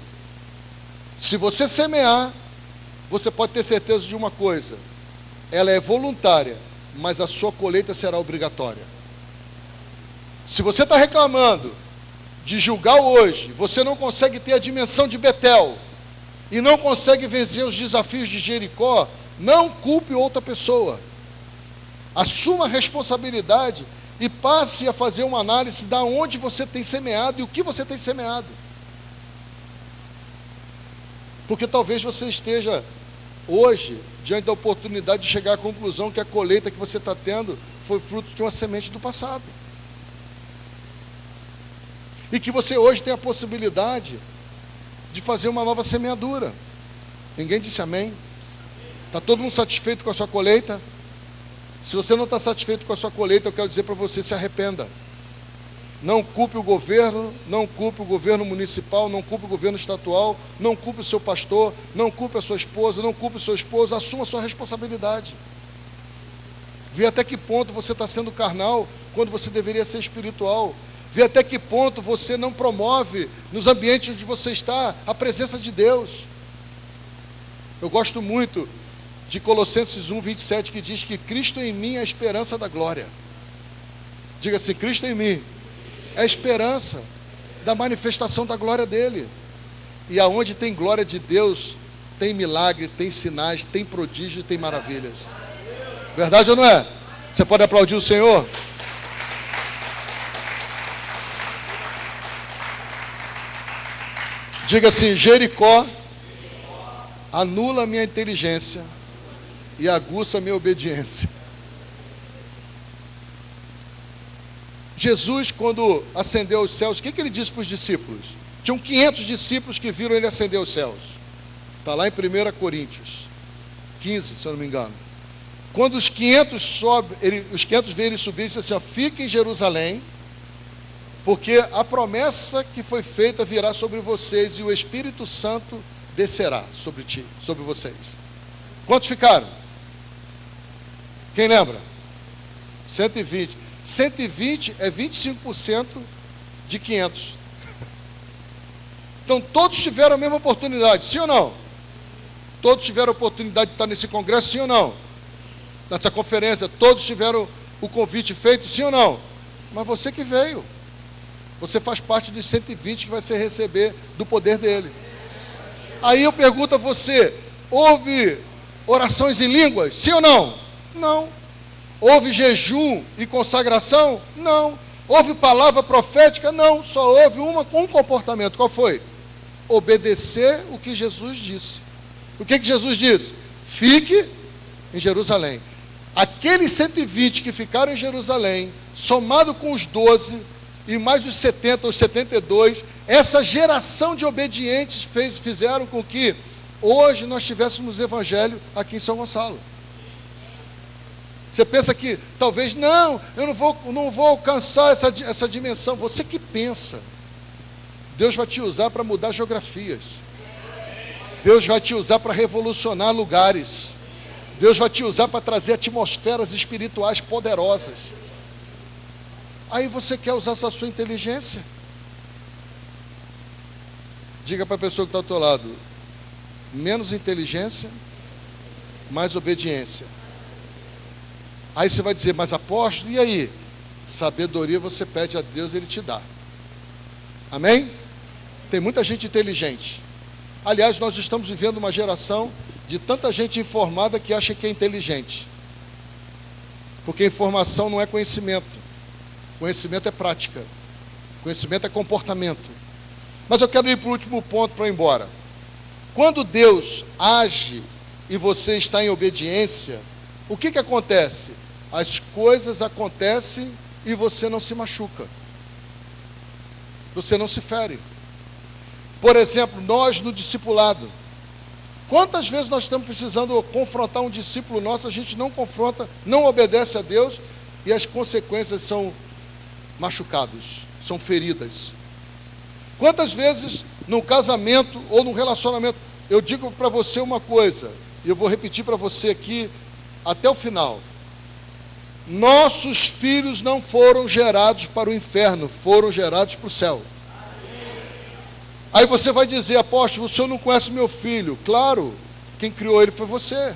Se você semear, você pode ter certeza de uma coisa: ela é voluntária, mas a sua colheita será obrigatória. Se você está reclamando de Gilgal hoje, você não consegue ter a dimensão de Betel e não consegue vencer os desafios de Jericó, não culpe outra pessoa. Assuma a responsabilidade e passe a fazer uma análise de onde você tem semeado e o que você tem semeado. Porque talvez você esteja hoje diante da oportunidade de chegar à conclusão que a colheita que você está tendo foi fruto de uma semente do passado. E que você hoje tem a possibilidade de fazer uma nova semeadura. Ninguém disse amém? Está todo mundo satisfeito com a sua colheita? Se você não está satisfeito com a sua colheita, eu quero dizer para você: se arrependa. Não culpe o governo, não culpe o governo municipal, não culpe o governo estadual, não culpe o seu pastor, não culpe a sua esposa, não culpe o seu esposo, assuma a sua responsabilidade. Vê até que ponto você está sendo carnal quando você deveria ser espiritual. Vê até que ponto você não promove nos ambientes onde você está a presença de Deus. Eu gosto muito de Colossenses 1:27, que diz que Cristo em mim é a esperança da glória. Diga assim: Cristo em mim é a esperança da manifestação da glória dele. E aonde tem glória de Deus, tem milagre, tem sinais, tem prodígios, tem maravilhas. Verdade ou não é? Você pode aplaudir o Senhor? Diga assim: Jericó anula minha inteligência e aguça minha obediência. Jesus, quando ascendeu aos céus, o que ele disse para os discípulos? Tinham 500 discípulos que viram ele ascender aos céus. Está lá em 1 Coríntios 15, se eu não me engano. Quando os 500 veem ele subir, ele disse assim: ó, fique em Jerusalém, porque a promessa que foi feita virá sobre vocês e o Espírito Santo descerá sobre vocês. Quantos ficaram? Quem lembra? 120. 120 é 25% de 500. Então todos tiveram a mesma oportunidade, sim ou não? Todos tiveram a oportunidade de estar nesse congresso, sim ou não? Nessa conferência, todos tiveram o convite feito, sim ou não? Mas você que veio, você faz parte dos 120 que vai se receber do poder dele. Aí eu pergunto a você: houve orações em línguas, sim ou não? Não. Houve jejum e consagração? Não. Houve palavra profética? Não. Só houve um comportamento. Qual foi? Obedecer o que Jesus disse. O que Jesus disse? Fique em Jerusalém. Aqueles 120 que ficaram em Jerusalém, somado com os 12 e mais os 70, os 72, essa geração de obedientes fizeram com que hoje nós tivéssemos evangelho aqui em São Gonçalo. Você pensa que talvez, não, eu não vou alcançar essa dimensão. Você que pensa. Deus vai te usar para mudar geografias. Deus vai te usar para revolucionar lugares. Deus vai te usar para trazer atmosferas espirituais poderosas. Aí você quer usar essa sua inteligência? Diga para a pessoa que está ao teu lado: menos inteligência, mais obediência. Aí você vai dizer: mas apóstolo, e aí? Sabedoria você pede a Deus, Ele te dá. Amém? Tem muita gente inteligente. Aliás, nós estamos vivendo uma geração de tanta gente informada que acha que é inteligente. Porque informação não é conhecimento. Conhecimento é prática. Conhecimento é comportamento. Mas eu quero ir para o último ponto para ir embora. Quando Deus age e você está em obediência, o que acontece? As coisas acontecem e você não se machuca. Você não se fere. Por exemplo, nós no discipulado. Quantas vezes nós estamos precisando confrontar um discípulo nosso, a gente não confronta, não obedece a Deus e as consequências são machucados, são feridas. Quantas vezes num casamento ou num relacionamento, eu digo para você uma coisa, e eu vou repetir para você aqui até o final: nossos filhos não foram gerados para o inferno, foram gerados para o céu. Aí você vai dizer, apóstolo, o senhor não conhece meu filho. Claro, quem criou ele foi você.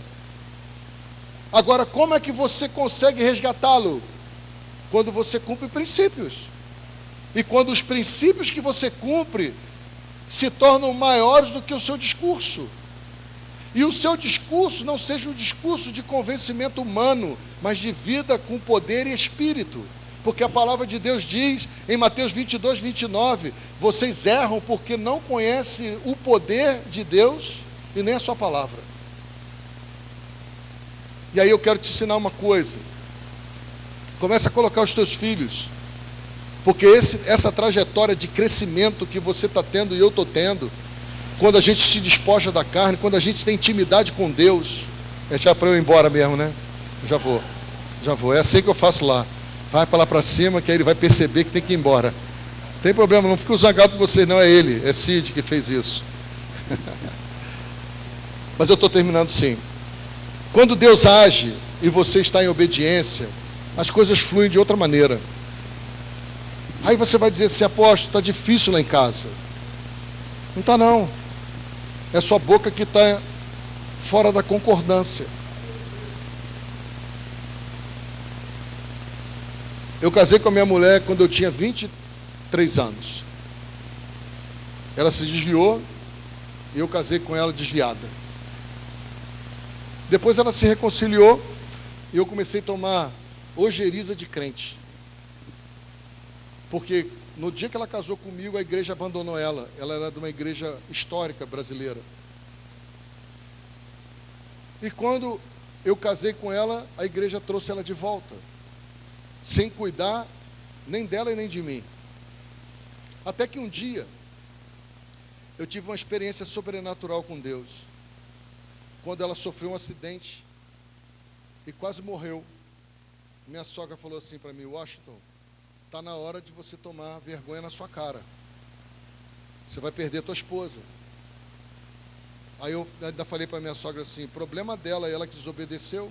Agora, como é que você consegue resgatá-lo? Quando você cumpre princípios. E quando os princípios que você cumpre se tornam maiores do que o seu discurso. E o seu discurso não seja um discurso de convencimento humano, mas de vida com poder e espírito. Porque a palavra de Deus diz, em Mateus 22, 29, vocês erram porque não conhecem o poder de Deus e nem a sua palavra. E aí eu quero te ensinar uma coisa. Começa a colocar os teus filhos. Porque essa trajetória de crescimento que você está tendo e eu estou tendo, quando a gente se despoja da carne, quando a gente tem intimidade com Deus, é já para eu ir embora mesmo, né? Já vou. É assim que eu faço lá. Vai para lá para cima, que aí ele vai perceber que tem que ir embora. Não tem problema, não fico zangado com você, não é ele, é Cid que fez isso. Mas eu estou terminando sim. Quando Deus age e você está em obediência, as coisas fluem de outra maneira. Aí você vai dizer assim, apóstolo, está difícil lá em casa. Não está não. É sua boca que está fora da concordância. Eu casei com a minha mulher quando eu tinha 23 anos. Ela se desviou e eu casei com ela desviada. Depois ela se reconciliou e eu comecei a tomar ojeriza de crente. Porque no dia que ela casou comigo, a igreja abandonou ela. Ela era de uma igreja histórica brasileira. E quando eu casei com ela, a igreja trouxe ela de volta. Sem cuidar nem dela e nem de mim. Até que um dia, eu tive uma experiência sobrenatural com Deus. Quando ela sofreu um acidente e quase morreu. Minha sogra falou assim para mim, Washington, está na hora de você tomar vergonha na sua cara. Você vai perder a tua esposa. Aí eu ainda falei para minha sogra assim, problema dela, ela que desobedeceu.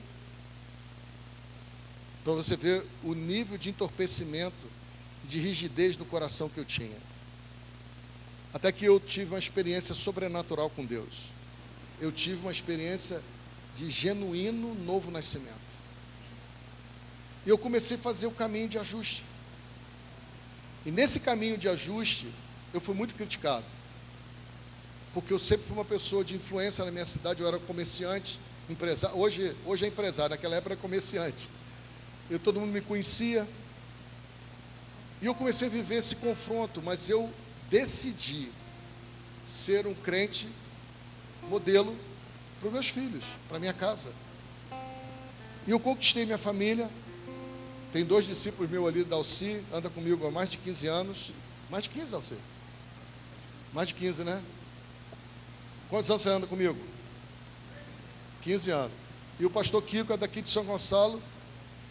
Para você ver o nível de entorpecimento, de rigidez no coração que eu tinha. Até que eu tive uma experiência sobrenatural com Deus. Eu tive uma experiência de genuíno novo nascimento. E eu comecei a fazer o caminho de ajuste. E nesse caminho de ajuste, eu fui muito criticado. Porque eu sempre fui uma pessoa de influência na minha cidade, eu era comerciante, empresário. Hoje é empresário, naquela época era comerciante. Todo mundo me conhecia. E eu comecei a viver esse confronto, mas eu decidi ser um crente modelo para os meus filhos, para a minha casa. E eu conquistei minha família. Tem 2 discípulos meus ali, Dalci, anda comigo há mais de 15 anos. Mais de 15, Dalci? Mais de 15, né? Quantos anos você anda comigo? 15 anos. E o pastor Kiko é daqui de São Gonçalo.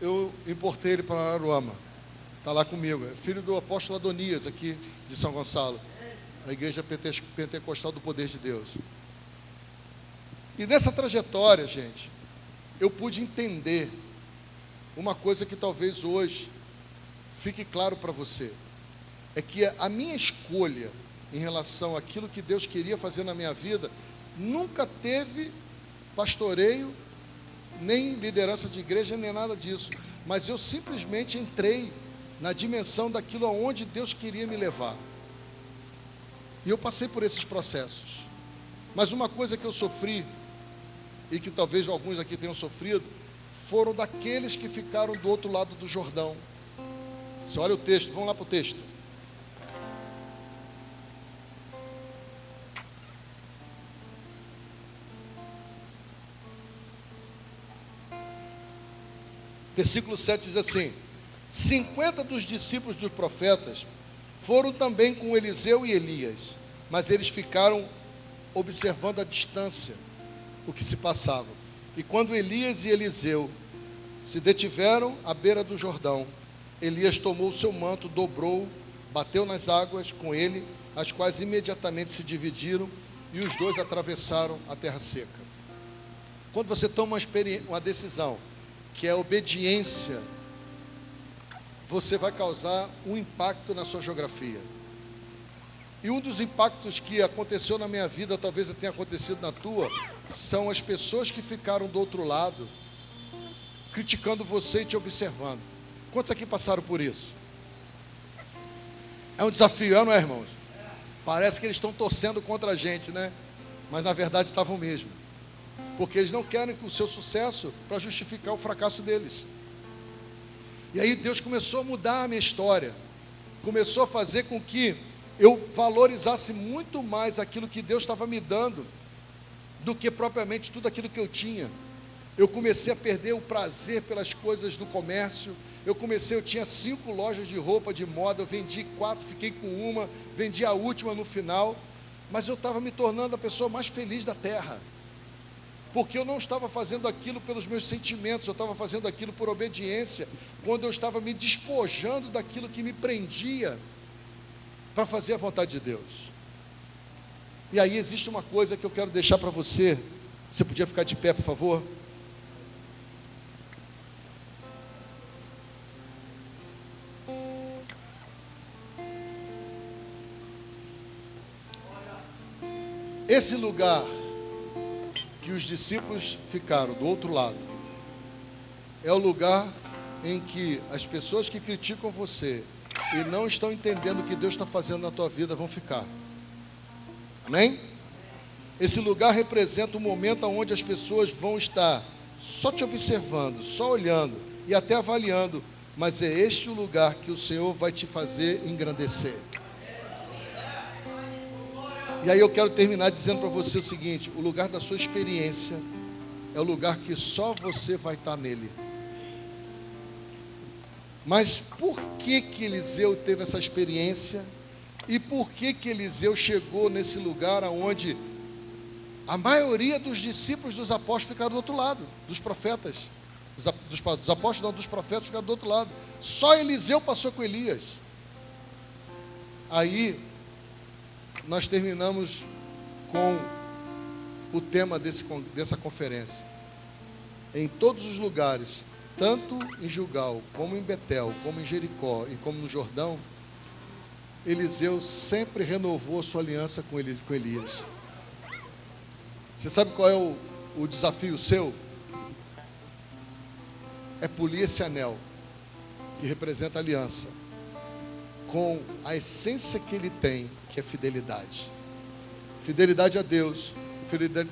Eu importei ele para Araruama. Está lá comigo. É filho do apóstolo Adonias, aqui de São Gonçalo. A igreja pentecostal do poder de Deus. E nessa trajetória, gente, eu pude entender uma coisa que talvez hoje fique claro para você. É que a minha escolha em relação àquilo que Deus queria fazer na minha vida, nunca teve pastoreio, nem liderança de igreja, nem nada disso. Mas eu simplesmente entrei na dimensão daquilo aonde Deus queria me levar. E eu passei por esses processos. Mas uma coisa que eu sofri, e que talvez alguns aqui tenham sofrido, foram daqueles que ficaram do outro lado do Jordão. Você olha o texto, vamos lá para o texto. Versículo 7 diz assim: 50 dos discípulos dos profetas foram também com Eliseu e Elias, mas eles ficaram observando à distância o que se passava. E quando Elias e Eliseu se detiveram à beira do Jordão, Elias tomou o seu manto, dobrou, bateu nas águas com ele, as quais imediatamente se dividiram, e os dois atravessaram a terra seca. Quando você toma uma decisão, que é obediência, você vai causar um impacto na sua geografia. E um dos impactos que aconteceu na minha vida, talvez tenha acontecido na tua, são as pessoas que ficaram do outro lado, criticando você e te observando. Quantos aqui passaram por isso? É um desafio, não é, irmãos? Parece que eles estão torcendo contra a gente, né? Mas na verdade estavam mesmo. Porque eles não querem o seu sucesso para justificar o fracasso deles. E aí Deus começou a mudar a minha história. Começou a fazer com que eu valorizasse muito mais aquilo que Deus estava me dando do que propriamente tudo aquilo que eu tinha. Eu comecei a perder o prazer pelas coisas do comércio. Eu tinha 5 lojas de roupa de moda, eu vendi 4, fiquei com uma, vendi a última no final, mas eu estava me tornando a pessoa mais feliz da terra, porque eu não estava fazendo aquilo pelos meus sentimentos, eu estava fazendo aquilo por obediência, quando eu estava me despojando daquilo que me prendia para fazer a vontade de Deus. E aí existe uma coisa que eu quero deixar para você. Você podia ficar de pé, por favor? Esse lugar que os discípulos ficaram do outro lado é o lugar em que as pessoas que criticam você e não estão entendendo o que Deus está fazendo na tua vida vão ficar. Amém? Esse lugar representa um momento onde as pessoas vão estar só te observando, só olhando e até avaliando, mas é este o lugar que o Senhor vai te fazer engrandecer. E aí eu quero terminar dizendo para você o seguinte: o lugar da sua experiência é o lugar que só você vai estar nele. Mas por que Eliseu teve essa experiência? E por que Eliseu chegou nesse lugar onde a maioria dos discípulos dos apóstolos ficaram do outro lado, dos profetas, dos apóstolos não, dos profetas ficaram do outro lado. Só Eliseu passou com Elias. Aí nós terminamos com o tema dessa conferência. Em todos os lugares, tanto em Gilgal, como em Betel, como em Jericó e como no Jordão, Eliseu sempre renovou a sua aliança com Elias. Você sabe qual é o desafio seu? É polir esse anel, que representa a aliança, com a essência que ele tem, que é fidelidade. Fidelidade a Deus,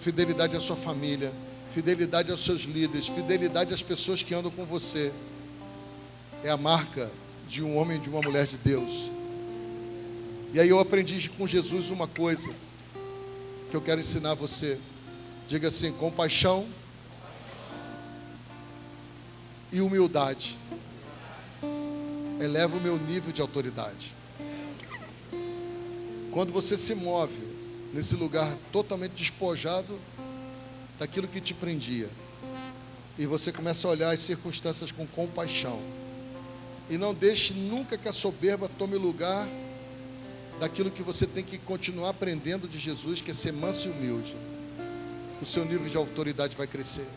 fidelidade à sua família, fidelidade aos seus líderes, fidelidade às pessoas que andam com você. É a marca de um homem e de uma mulher de Deus. E aí eu aprendi com Jesus uma coisa que eu quero ensinar a você. Diga assim: compaixão e humildade eleva o meu nível de autoridade. Quando você se move nesse lugar totalmente despojado daquilo que te prendia, e você começa a olhar as circunstâncias com compaixão, e não deixe nunca que a soberba tome lugar daquilo que você tem que continuar aprendendo de Jesus, que é ser manso e humilde, o seu nível de autoridade vai crescer.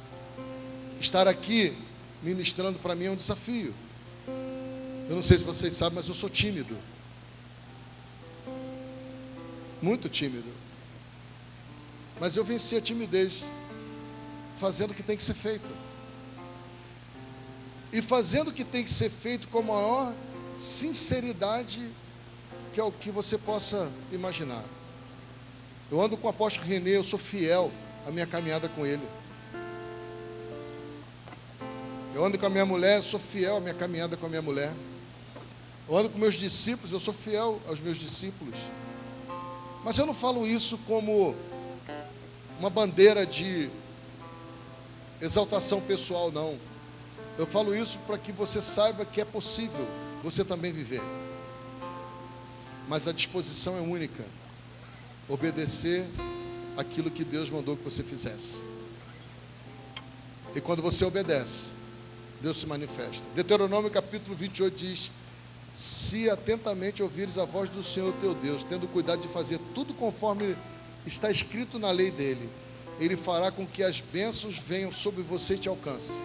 Estar aqui ministrando para mim é um desafio. Eu não sei se vocês sabem, mas eu sou tímido. Muito tímido. Mas eu venci a timidez fazendo o que tem que ser feito. E fazendo o que tem que ser feito com a maior sinceridade que é o que você possa imaginar. Eu ando com o apóstolo René, eu sou fiel à minha caminhada com ele. Eu ando com a minha mulher, eu sou fiel à minha caminhada com a minha mulher. Eu ando com meus discípulos, eu sou fiel aos meus discípulos. Mas eu não falo isso como uma bandeira de exaltação pessoal, não. Eu falo isso para que você saiba que é possível você também viver. Mas a disposição é única: obedecer aquilo que Deus mandou que você fizesse. E quando você obedece, Deus se manifesta. Deuteronômio capítulo 28 diz: se atentamente ouvires a voz do Senhor teu Deus, tendo cuidado de fazer tudo conforme está escrito na lei dele, ele fará com que as bênçãos venham sobre você e te alcancem.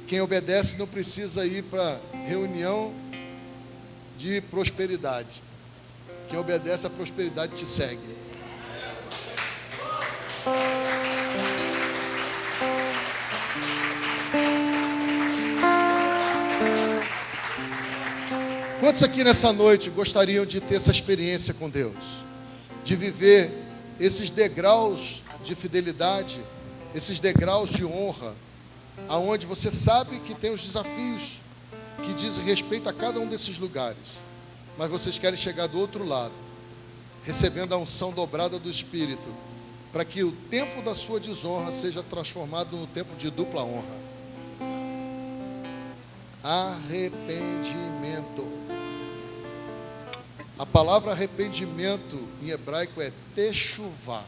Quem obedece não precisa ir para reunião de prosperidade. Quem obedece à prosperidade te segue. Quantos aqui nessa noite gostariam de ter essa experiência com Deus? De viver esses degraus de fidelidade, esses degraus de honra, aonde você sabe que tem os desafios que dizem respeito a cada um desses lugares, mas vocês querem chegar do outro lado, recebendo a unção dobrada do Espírito, para que o tempo da sua desonra seja transformado no tempo de dupla honra. Arrependimento. A palavra arrependimento em hebraico é techuvá,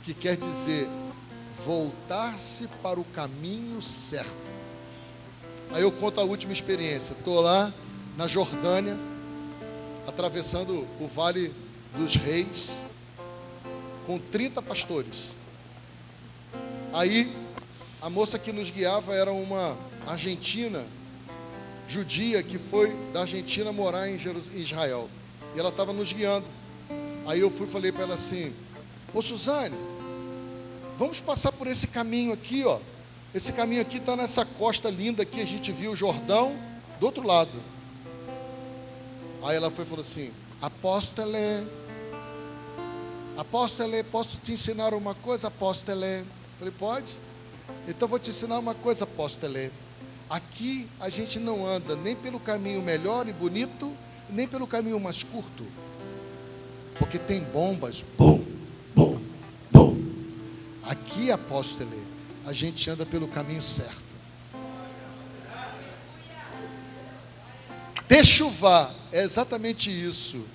que quer dizer voltar-se para o caminho certo. Aí eu conto a última experiência. Estou lá na Jordânia, atravessando o Vale dos Reis, com 30 pastores. Aí a moça que nos guiava era uma argentina, judia, que foi da Argentina morar em Israel. E ela estava nos guiando. Aí eu falei para ela assim: ô Suzane, vamos passar por esse caminho aqui, ó. Esse caminho aqui está nessa costa linda aqui, a gente viu o Jordão do outro lado. Aí ela falou assim: apóstole, posso te ensinar uma coisa, apóstole? Falei: pode. Então vou te ensinar uma coisa, apóstole. Aqui a gente não anda nem pelo caminho melhor e bonito, nem pelo caminho mais curto, porque tem bombas, bum, bum, bum. Aqui, apóstole, a gente anda pelo caminho certo. Techuvá é exatamente isso,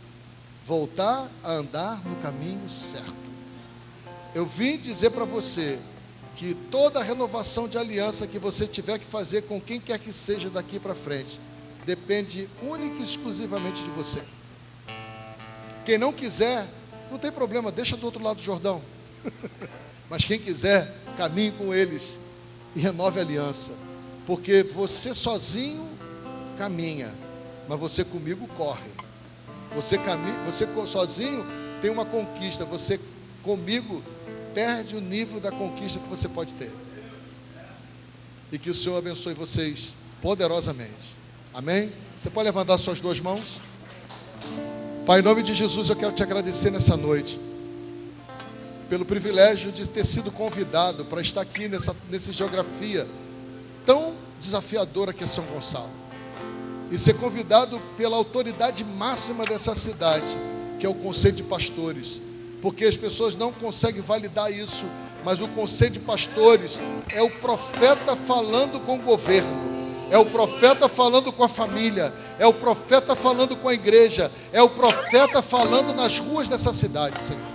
voltar a andar no caminho certo. Eu vim dizer para você que toda a renovação de aliança que você tiver que fazer com quem quer que seja daqui para frente, depende única e exclusivamente de você. Quem não quiser, não tem problema, deixa do outro lado do Jordão. Mas quem quiser, caminhe com eles e renove a aliança. Porque você sozinho caminha, mas você comigo corre. Você sozinho tem uma conquista, você comigo perde o nível da conquista que você pode ter. E que o Senhor abençoe vocês poderosamente. Amém? Você pode levantar suas duas mãos? Pai, em nome de Jesus, eu quero te agradecer nessa noite pelo privilégio de ter sido convidado para estar aqui nessa geografia tão desafiadora que é São Gonçalo, e ser convidado pela autoridade máxima dessa cidade, que é o Conselho de Pastores, porque as pessoas não conseguem validar isso, mas o Conselho de Pastores é o profeta falando com o governo, é o profeta falando com a família, é o profeta falando com a igreja, é o profeta falando nas ruas dessa cidade, Senhor.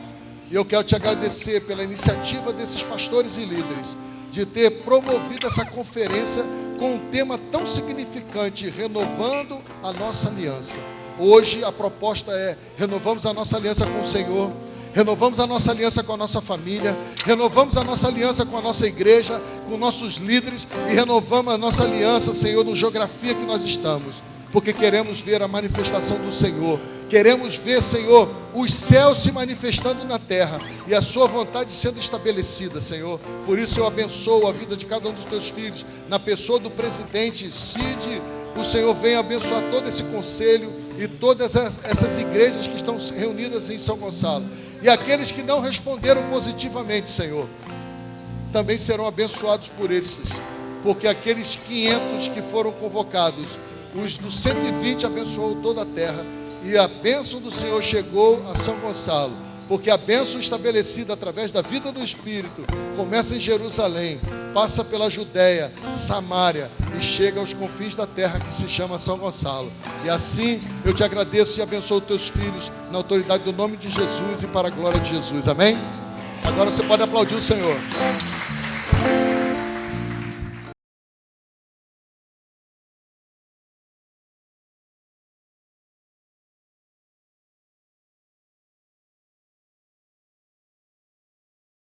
E eu quero te agradecer pela iniciativa desses pastores e líderes, de ter promovido essa conferência com um tema tão significante, renovando a nossa aliança. Hoje a proposta é: renovamos a nossa aliança com o Senhor, renovamos a nossa aliança com a nossa família, renovamos a nossa aliança com a nossa igreja, com nossos líderes, e renovamos a nossa aliança, Senhor, na geografia que nós estamos, porque queremos ver a manifestação do Senhor, queremos ver, Senhor, os céus se manifestando na terra e a sua vontade sendo estabelecida, Senhor. Por isso eu abençoo a vida de cada um dos teus filhos, na pessoa do presidente Cid. O Senhor venha abençoar todo esse conselho e todas essas igrejas que estão reunidas em São Gonçalo. E aqueles que não responderam positivamente, Senhor, também serão abençoados por esses, porque aqueles 500 que foram convocados, os dos 120 abençoou toda a terra, e a bênção do Senhor chegou a São Gonçalo, porque a bênção estabelecida através da vida do Espírito começa em Jerusalém, passa pela Judéia, Samária e chega aos confins da terra, que se chama São Gonçalo. E assim eu te agradeço e abençoo os teus filhos na autoridade do nome de Jesus e para a glória de Jesus. Amém? Agora você pode aplaudir o Senhor.